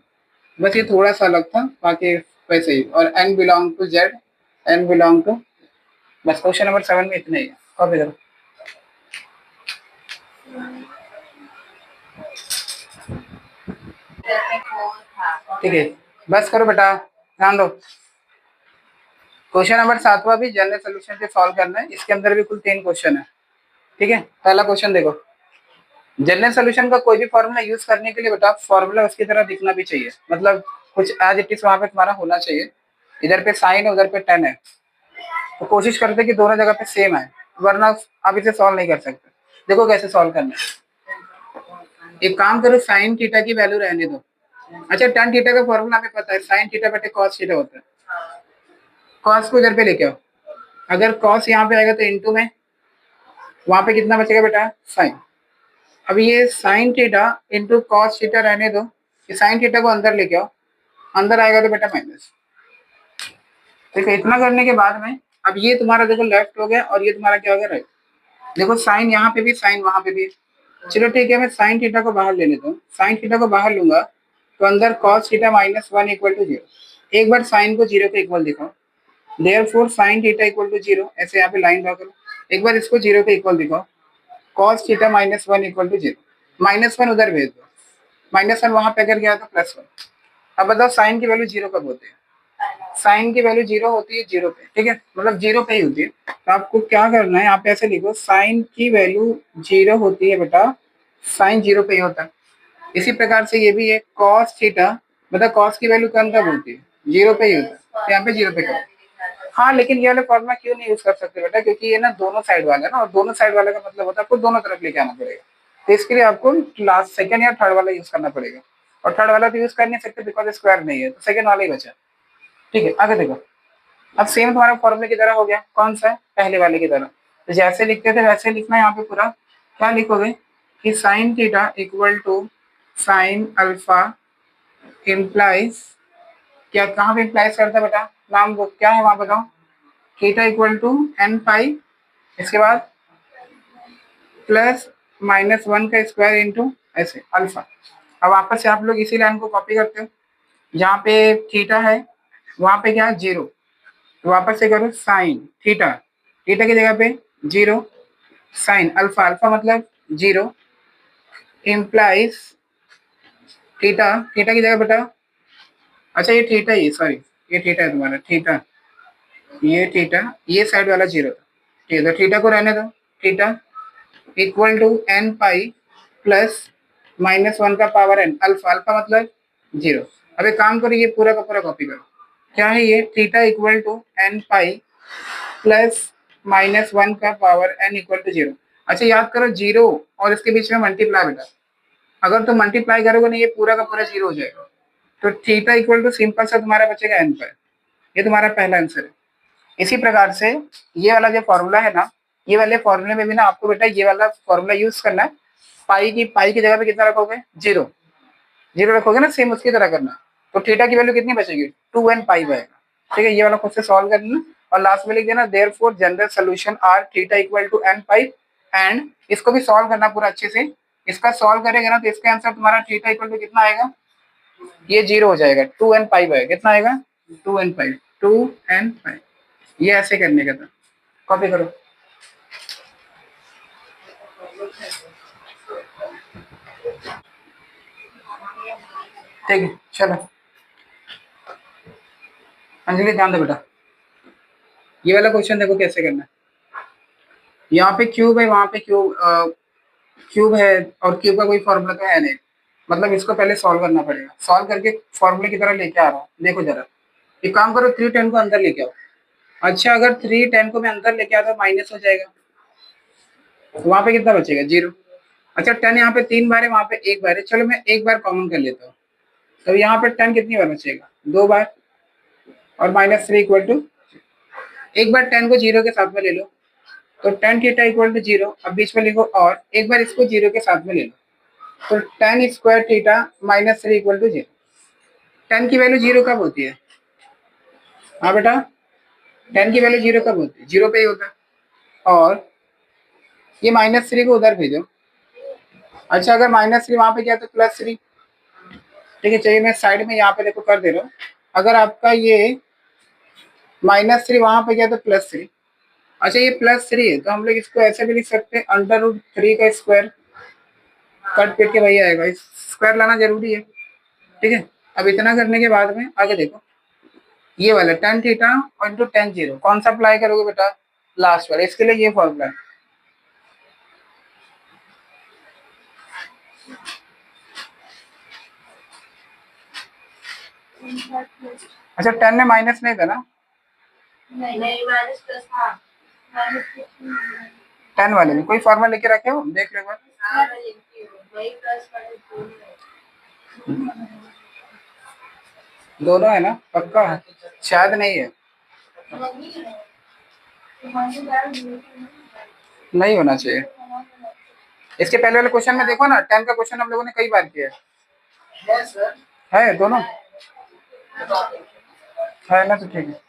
बस ये थोड़ा सा अलग था, बाकी वैसे ही, और n belong to z, n belong to, बस क्वेश्चन नंबर 7 में इतना ही है, कॉपी करो। ठीक है बस करो बेटा, ध्यान दो। क्वेश्चन नंबर 7वां भी जनरल सोल्यूशन से सॉल्व करना है, इसके अंदर भी कुल 3 क्वेश्चन है। ठीक है, पहला क्वेश्चन देखो, जनरल सोल्यूशन का कोई भी फॉर्मूला यूज करने के लिए बेटा फॉर्मूला उसकी तरह दिखना भी चाहिए, मतलब कुछ एज इट इज वहां पे तुम्हारा होना चाहिए, इधर पे साइन है उधर पे टेन है, तो कोशिश करते कि दोनों जगह पे सेम है, वरना आप इसे सॉल्व नहीं कर सकते। देखो कैसे सॉल्व करना है, एक काम करो साइन थीटा की वैल्यू रहने दो, अच्छा tan थीटा का फॉर्मूला हमें पता है, साइन थीटा बटे कॉस थीटा होता है, कॉस को इधर पे लेके आओ, अगर कॉस यहाँ पे आएगा तो इनटू में, वहां पे कितना बचेगा बेटा साइन, अब ये sine theta into cos theta रहने दो, ये साइन थीटा को अंदर लेके आओ, अंदर आएगा तो बेटा माइनस। ठीक है, इतना करने के बाद में अब ये तुम्हारा देखो लेफ्ट हो गया और ये तुम्हारा क्या हो गया राइट, देखो साइन यहाँ पे भी साइन वहां पे भी, चलो ठीक है मैं साइन थीटा को बाहर ले लेता हूँ, साइन थीटा को बाहर लूंगा तो अंदर cos theta minus 1 equal to 0, एक बार साइन को 0 के इक्वल दिखाओ, therefore sine theta equal to 0, ऐसे यहाँ पे लाइन ड्रा करो, एक बार इसको 0 के इक्वल दिखाओ, cos theta minus 1 equal to 0, minus 1 उधर भेज दो, माइनस 1 वहां पे अगर गया तो प्लस 1। अब बताओ साइन की वैल्यू 0 कब होती है, साइन की वैल्यू 0 होती है 0 पे, ठीक है मतलब 0 पे ही होती है, तो आपको क्या करना है यहाँ पे ऐसे लिखो साइन की वैल्यू 0 होती है बेटा, साइन 0 पे ही होता है। इसी प्रकार से ये भी है कॉस थीटा, मतलब कॉस की वैल्यू कब होती है 0 पे ही होता है, तो यहाँ पे 0 पे करो। हाँ लेकिन ये वाला फॉर्मूला क्यों नहीं यूज कर सकते बेटा, क्योंकि ये ना दोनों साइड वाला है ना, और दोनों साइड वाले का मतलब होता है आपको दोनों तरफ लेके आना पड़ेगा, तो इसके लिए आपको लास्ट सेकंड या थर्ड वाला यूज करना पड़ेगा, और थर्ड वाला तो यूज कर नहीं सकते बिकॉज स्क्वायर नहीं है, तो सेकंड वाला ही बचा। ठीक है, आगे देखो। अब सेम तुम्हारा फॉर्मूले की तरह हो गया, कौन सा है, पहले वाले की तरह। तो जैसे लिखते थे वैसे लिखना है यहाँ पे पूरा। क्या लिखोगे कि sine theta equal to sine alpha implies, क्या कहाँ पे इम्प्लाइज करता है बेटा, नाम वो क्या है वहां बताओ, थीटा इक्वल टू एन पाई, इसके बाद प्लस -1 का स्क्वायर इंटू ऐसे अल्फा। अब वापस से आप लोग इसी लाइन को कॉपी करते हो, जहाँ पे थीटा है वहां पे क्या है 0, तो वापस से करो साइन थीटा, थीटा की जगह पे 0, साइन अल्फा, अल्फा मतलब 0, इम्प्लाइज थीटा, थीटा की जगह बेटा, अच्छा ये थीटा ही, सॉरी ये थीटा है तुम्हारा, थीटा ये थीटा, ये साइड वाला 0 था। ठीक है, तो थीटा को रहने दो, theta equal to n pi plus -1 का पावर एन, अल्फा, अल्फा मतलब 0। अब एक काम करो, ये पूरा का पूरा कॉपी करो, क्या है ये, theta equal to n pi plus -1 का पावर एन इक्वल टू 0। अच्छा याद करो 0 और इसके बीच में मल्टीप्लाई बेटा, अगर तुम मल्टीप्लाई करोगे ना ये पूरा का पूरा 0 हो जाएगा, तो थीटा इक्वल टू सिंपल सा तुम्हारा बचेगा एन पाई। ये तुम्हारा पहला आंसर है। इसी प्रकार से ये वाला जो फॉर्मूला है ना, ये वाले फॉर्मूले में भी ना आपको बेटा ये वाला फॉर्मूला यूज करना है। पाई की जगह पे कितना रखोगे, 0, 0 रखोगे ना, सेम उसकी तरह करना। तो थीटा की वैल्यू कितनी बचेगी, 2n पाई बचेगा। ठीक है, ये वाला खुद से सॉल्व कर लेना और लास्ट में लिख देना therefore general solution are theta equal to n pi, and इसको भी सॉल्व करना पूरा अच्छे से। इसका सॉल्व करेगा ना तो इसका आंसर तुम्हारा थीटा इक्वल टू कितना आएगा, ये 0 हो जाएगा, 2n पाई बाय कितना आएगा, 2n पाई, 2n पाई। ये ऐसे करने का था, कॉपी करो। ठीक है चलो, अंजलि ध्यान दे बेटा, ये वाला क्वेश्चन देखो कैसे करना है। यहाँ पे क्यूब है, वहां पे क्यूब है, और क्यूब का कोई फॉर्मूला तो है नहीं, मतलब इसको पहले सॉल्व करना पड़ेगा। सॉल्व करके फॉर्मूले की तरह लेके आ रहा हूँ, देखो जरा। एक काम करो, 310 को अंदर लेके आओ। अच्छा अगर 310 को मैं अंदर लेके आता तो माइनस हो जाएगा, तो वहां पे कितना बचेगा, 0। अच्छा 10 यहाँ पे 3 बार है, वहां पे 1 बार है, चलो मैं 1 बार कॉमन कर लेता हूँ, तो यहाँ पे 10 कितनी बार बचेगा, 2 बार, और -3 इक्वल टू, एक बार 10 को 0 के साथ में ले लो, तो tan थीटा इक्वल टू 0, अब बीच में लिखो और एक बार इसको 0 के साथ में ले लो, तो tan square theta -3 equal to 0। tan की वैल्यू 0 कब होती है, हाँ बेटा, tan की वैल्यू 0 कब होती है, 0 पे ही होता है। और ये -3 को उधर भेजो। अच्छा अगर -3 वहां पे गया तो +3। ठीक है, चलिए मैं साइड में यहाँ पे देखो कर दे रहा हूँ। अगर आपका ये -3 वहां पे गया तो +3। अच्छा ये +3 है, तो हम लोग इसको ऐसे भी लिख सकते हैं, √3 का स्क्वायर, कट पीट के वही आएगा, स्क्वायर लाना जरूरी है। ठीक है, अब इतना करने के बाद में आगे देखो, ये वाला tan थीटा और इंटू tan 0 कौन सा अप्लाई करोगे बेटा, लास्ट वाला, इसके लिए ये फॉर्मूला है। अच्छा 10 में माइनस नहीं था ना, नहीं माइनस प्लस था, 10 वाले में कोई फॉर्मूला लेके रखे हो, देख लो एक बार। हाँ मैं लिखती हूँ, वही प्लस दोनों है ना, पक्का है, शायद नहीं है, नहीं होना चाहिए। इसके पहले वाले क्वेश्चन में देखो ना, 10 का क्वेश्चन हम लोगों ने कई बार किया है दोनों, है ना, तो ठीक है।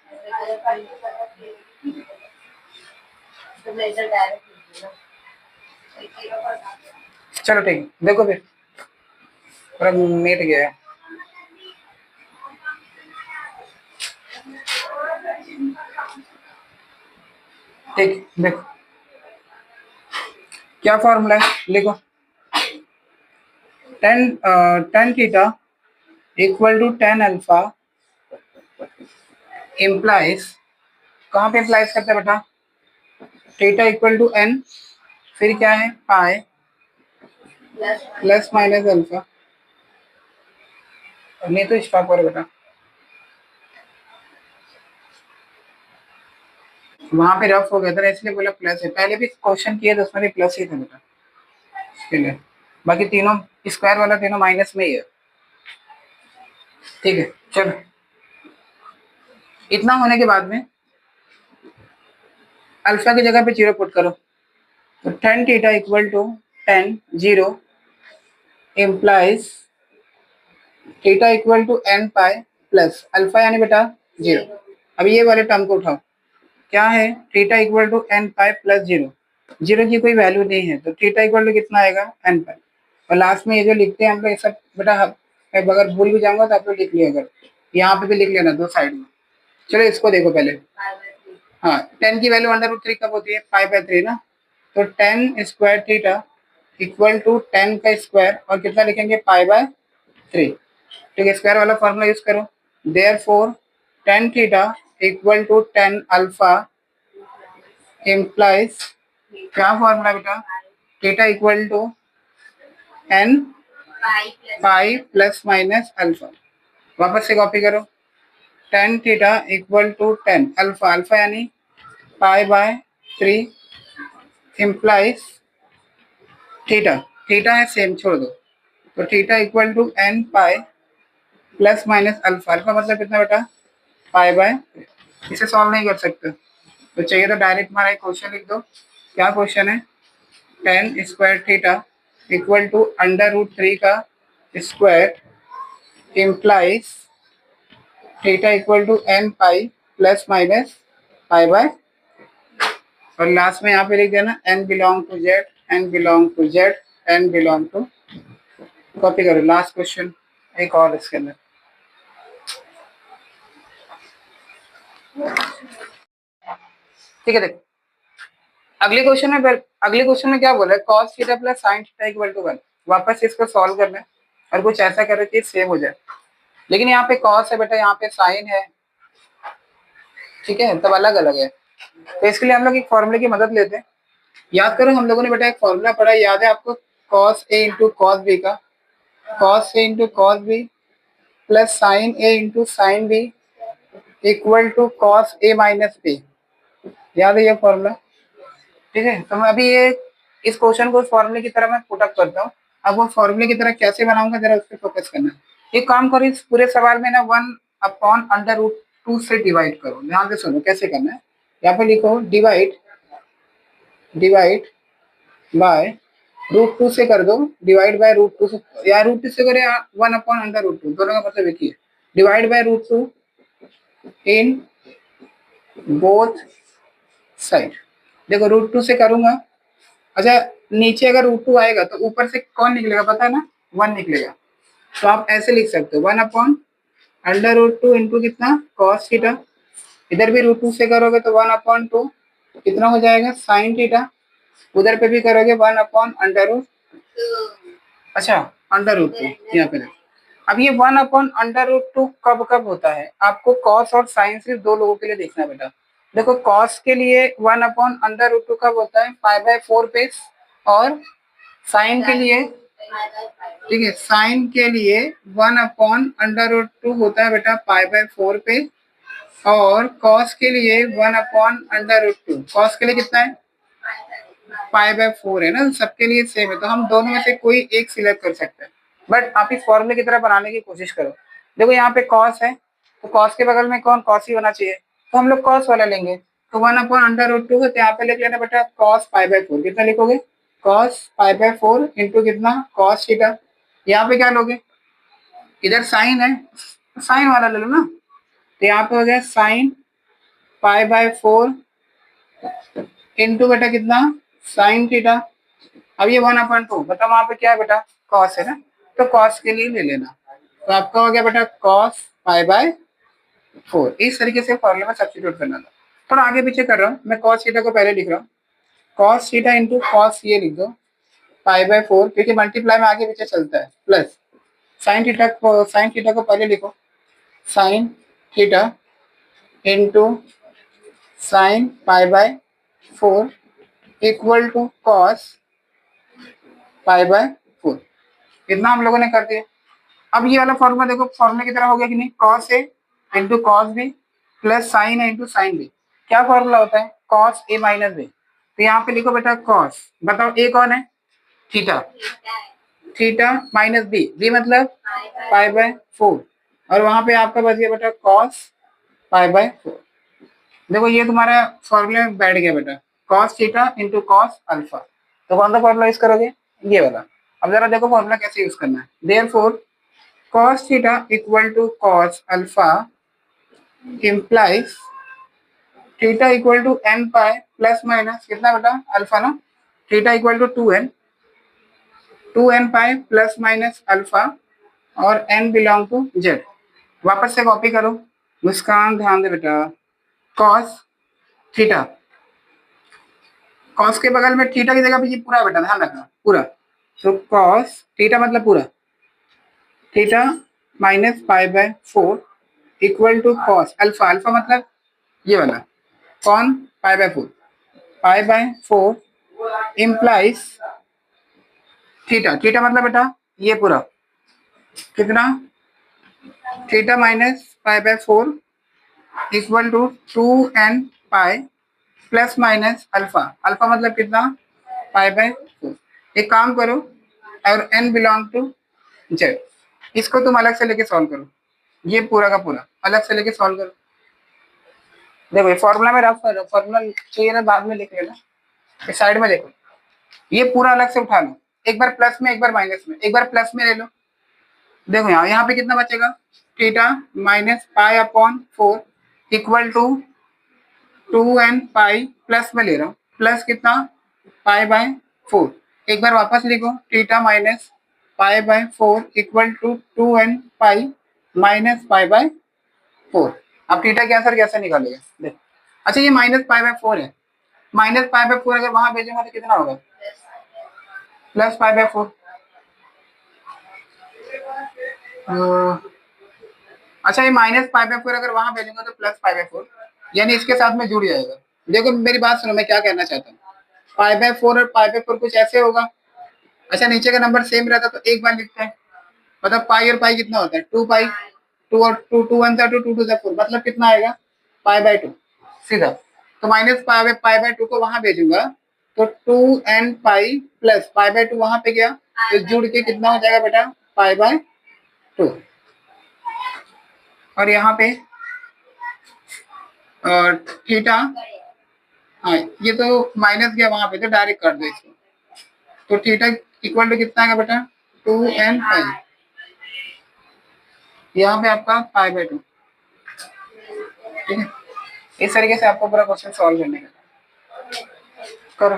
चलो ठीक है, देखो फिर पूरा मिट गया है। ठीक देखो क्या फॉर्मूला है, लिखो, tan theta equal to tan alpha implies, कहाँ पे इम्प्लाइज करते हैं बेटा, थीटा इक्वल टू n, फिर क्या है पाई प्लस माइनस अल्फा, नहीं तो स्टॉप करो बेटा, वहां पे रफ हो गया था इसलिए बोला प्लस है, पहले भी क्वेश्चन किया तो उसमें भी प्लस ही था बेटा, चलिए, बाकी तीनों स्क्वायर वाला तीनों माइनस में ही है, ठीक है। चलो, इतना होने के बाद में अल्फा की जगह पे 0 पुट करो, तो tan theta equal to tan 0 implies theta equal to n pi plus alpha यानी बेटा 0। अब ये वाले टर्म को उठाओ, क्या है, theta equal to n pi plus 0, 0 की कोई वैल्यू नहीं है, तो थीटा इक्वल टू कितना आएगा, n पाई। और लास्ट में ये जो लिखते हैं हम लोग ये सब बेटा, अगर भूल भी जाऊंगा तो आप लोग लिख लिया, अगर यहाँ पे भी लिख लेना दो साइड में। चलो इसको देखो पहले, हाँ, 10 की वैल्यू √3 कब होती है, 5/3 ना, तो tan square theta equal to 10 का स्क्वायर और कितना लिखेंगे, π/3, ठीक है। स्क्वायर वाला फॉर्मूला यूज करो, therefore tan theta equal to tan alpha implies, क्या फॉर्मूला बेटा, theta equal to n pi plus minus alpha. वापस से कॉपी करो, tan theta equal to tan alpha, alpha यानी π/3 इम्प्लाइज थीटा, थीटा है सेम छोड़ दो, तो theta equal to n pi plus minus alpha, alpha मतलब कितना बेटा, π/3। इसे सॉल्व नहीं कर सकते तो चाहिए तो डायरेक्ट हमारा एक क्वेश्चन लिख दो। क्या क्वेश्चन है, tan square theta equal to √3 का square implies theta equal to n pi plus minus π/, और लास्ट में यहाँ पे लिख देना n belong to z, n belong to z, n belong to, copy करो। लास्ट क्वेश्चन एक और इसके अंदर, ठीक है। देखो अगले क्वेश्चन में क्या बोला है, cos theta plus sin theta equal to 1। वापस इसको सॉल्व करना है और कुछ ऐसा करो कि सेम हो जाए, लेकिन यहाँ पे cos है बेटा, यहाँ पे sin है, ठीक है, तब अलग अलग है। तो इसके लिए हम लोग एक फॉर्मूले की मदद लेते हैं। याद करो हम लोगों ने बेटा एक फॉर्मूला पढ़ा, याद है आपको, cos a into cos b का, cos a into cos b plus sin a into sine b equal to cos a minus b, याद है ये फॉर्मूला, ठीक है। तो मैं अभी ये इस क्वेश्चन को फॉर्मूले की तरह मैं पुट अप करता हूँ। अब वो फॉर्मूले की तरह कैसे बनाऊंगा जरा उस पर फोकस करना। एक काम करो, इस पूरे सवाल में ना 1/√2 से डिवाइड करो, ध्यान से सुनो कैसे करना है। यहाँ पे लिखो डिवाइड बाय √2 से कर दो, डिवाइड बाय √2 से, या √2 से करे 1/√2, दोनों का मतलब एक ही है। Divide by √2 in both side. देखो √2 से करूंगा, अच्छा नीचे अगर √2 आएगा तो ऊपर से कौन निकलेगा पता है ना, 1 निकलेगा। तो आप ऐसे लिख सकते हो 1/√2 इंटू कितना, cos थीटा, इधर भी √2 से करोगे तो 1/2 कितना हो जाएगा, sin थीटा, उधर पे भी करोगे 1/√, अच्छा √2 यहाँ पे। अब ये 1/√2 कब कब होता है, आपको cos और sin सिर्फ दो लोगों के लिए देखना बेटा। देखो cos के लिए 1/√2 कब होता है, π/4 पे, और sin के लिए, ठीक है, sin के लिए 1/√2 होता है बेटा π/4 पे, और cos के लिए 1/√2, cos के लिए कितना है, π/4 है ना, सबके लिए सेम है, तो हम दोनों में से कोई एक सिलेक्ट कर सकते हैं। बट आप इस फॉर्मूले की तरह बनाने की कोशिश करो। देखो यहाँ पे cos है, तो cos के बगल में कौन, cos ही होना चाहिए, तो हम लोग cos वाला लेंगे, तो 1/√2 है, तो यहाँ पे लिख लेना बेटा cos π/4, कितना लिखोगे, cos π/4 इंटू कितना, cos थीटा। यहाँ पे क्या लोगे, इधर साइन है, साइन वाला ले लो ना, तो यहाँ पे हो गया sin π/4 इंटू बेटा कितना, sin थीटा। अब ये 1/2, बताओ वहां पे क्या है बेटा, cos है ना, तो cos के लिए ले लेना, तो आपका हो गया बेटा cos π/4। इस तरीके से फॉर्मूले में सब्स्टिट्यूट करना था। थोड़ा आगे पीछे कर रहा हूँ मैं, cos थीटा को पहले लिख रहा हूँ, cos थीटा इंटू cos ये लिख दो π/4, क्योंकि मल्टीप्लाई में आगे पीछे चलता है, प्लस sin थीटा को पहले लिखो, sin theta into sine π/4 equal to cos π/4। इतना हम लोगों ने कर दिया। अब ये वाला फॉर्मूला देखो, फॉर्मूले की तरह हो गया कि नहीं, cos a into cos b plus sine a into sine b. क्या फॉर्मूला होता है, cos a माइनस b, तो यहाँ पे लिखो बेटा cos, बताओ a कौन है, थीटा, थीटा है थीटा माइनस बी, बी मतलब पाई बाय पाई बाय 4, और वहां पे आपका बच गया बेटा कॉस पाई बाय 4। देखो ये तुम्हारा फॉर्मूले में बैठ गया बेटा, cos theta into cos alpha. तो कौन सा फॉर्मूला यूज करोगे? ये वाला। अब जरा देखो फॉर्मूला कैसे यूज करना है। Therefore cos theta equal to cos alpha implies theta equal to n pi plus minus कितना बेटा अल्फा ना, theta equal to 2n pi plus minus alpha, और n बिलोंग टू z। वापस से कॉपी करो, मुस्कान ध्यान दे बेटा, cos थीटा, cos के बगल में थीटा की जगह पे ये पूरा है बेटा, ध्यान रखना पूरा। तो cos थीटा मतलब पूरा, theta minus pi by 4 equal to cos alpha, alpha मतलब ये वाला कौन pi by 4, pi by 4 implies theta, theta मतलब बेटा ये पूरा कितना, theta minus pi by 4 equal to 2n pi plus minus alpha, alpha मतलब कितना पाई बाय 4। एक काम करो, और n बिलोंग टू z, इसको तुम अलग से लेके सॉल्व करो, ये पूरा का पूरा अलग से लेके सॉल्व करो। देखो ये फॉर्मूला में रख करो, फॉर्मूला चाहिए ना बाद में लिख लेना, इस साइड में देखो, ये पूरा अलग से उठा लो, एक बार प्लस में एक बार माइनस में, एक बार प्लस में ले लो। देखो यहाँ पे कितना बचेगा, theta minus pi upon 4 equal to 2n pi, plus में ले रहा हूँ, प्लस कितना पाई बाय 4, एक बार वापस लिखो, theta minus pi by 4 equal to 2n pi minus pi by 4। अब थीटा के आंसर कैसे निकालेगा देखो। अच्छा ये माइनस पाई बाय 4 है, माइनस पाई बाय 4 अगर वहां भेजूंगा तो कितना होगा, प्लस पाई बाय 4। अच्छा ये माइनस पाई बाय 4 अगर वहां भेजूंगा तो प्लस पाई बाय 4, यानी इसके साथ में जुड़ जाएगा। देखो मेरी बात सुनो, मैं क्या कहना चाहता हूँ, पाई बाय 4 और पाई बाय 4 कुछ ऐसे होगा। अच्छा नीचे का नंबर सेम रहता तो एक बार लिखते हैं, मतलब पाई और पाई कितना होता है 2 पाई, 2 और 2, 2 1 2, 2 2 4, मतलब कितना आएगा पाई बाय 2 सीधा। तो माइनस पाई बाय 2 को वहां भेजूंगा तो 2n pi plus pi bye 2 वहां पे गया, तो जुड़ के कितना हो जाएगा बेटा पाई बाय 2। और यहाँ पे थीटा, हाँ ये तो माइनस गया वहां पे तो डायरेक्ट कर दो इसको, तो थीटा इक्वल टू कितना आएगा बेटा 2n पाई, यहाँ पे आपका पाई बाय 2। ठीक है, इस तरीके से आपको पूरा क्वेश्चन सॉल्व करने का करो।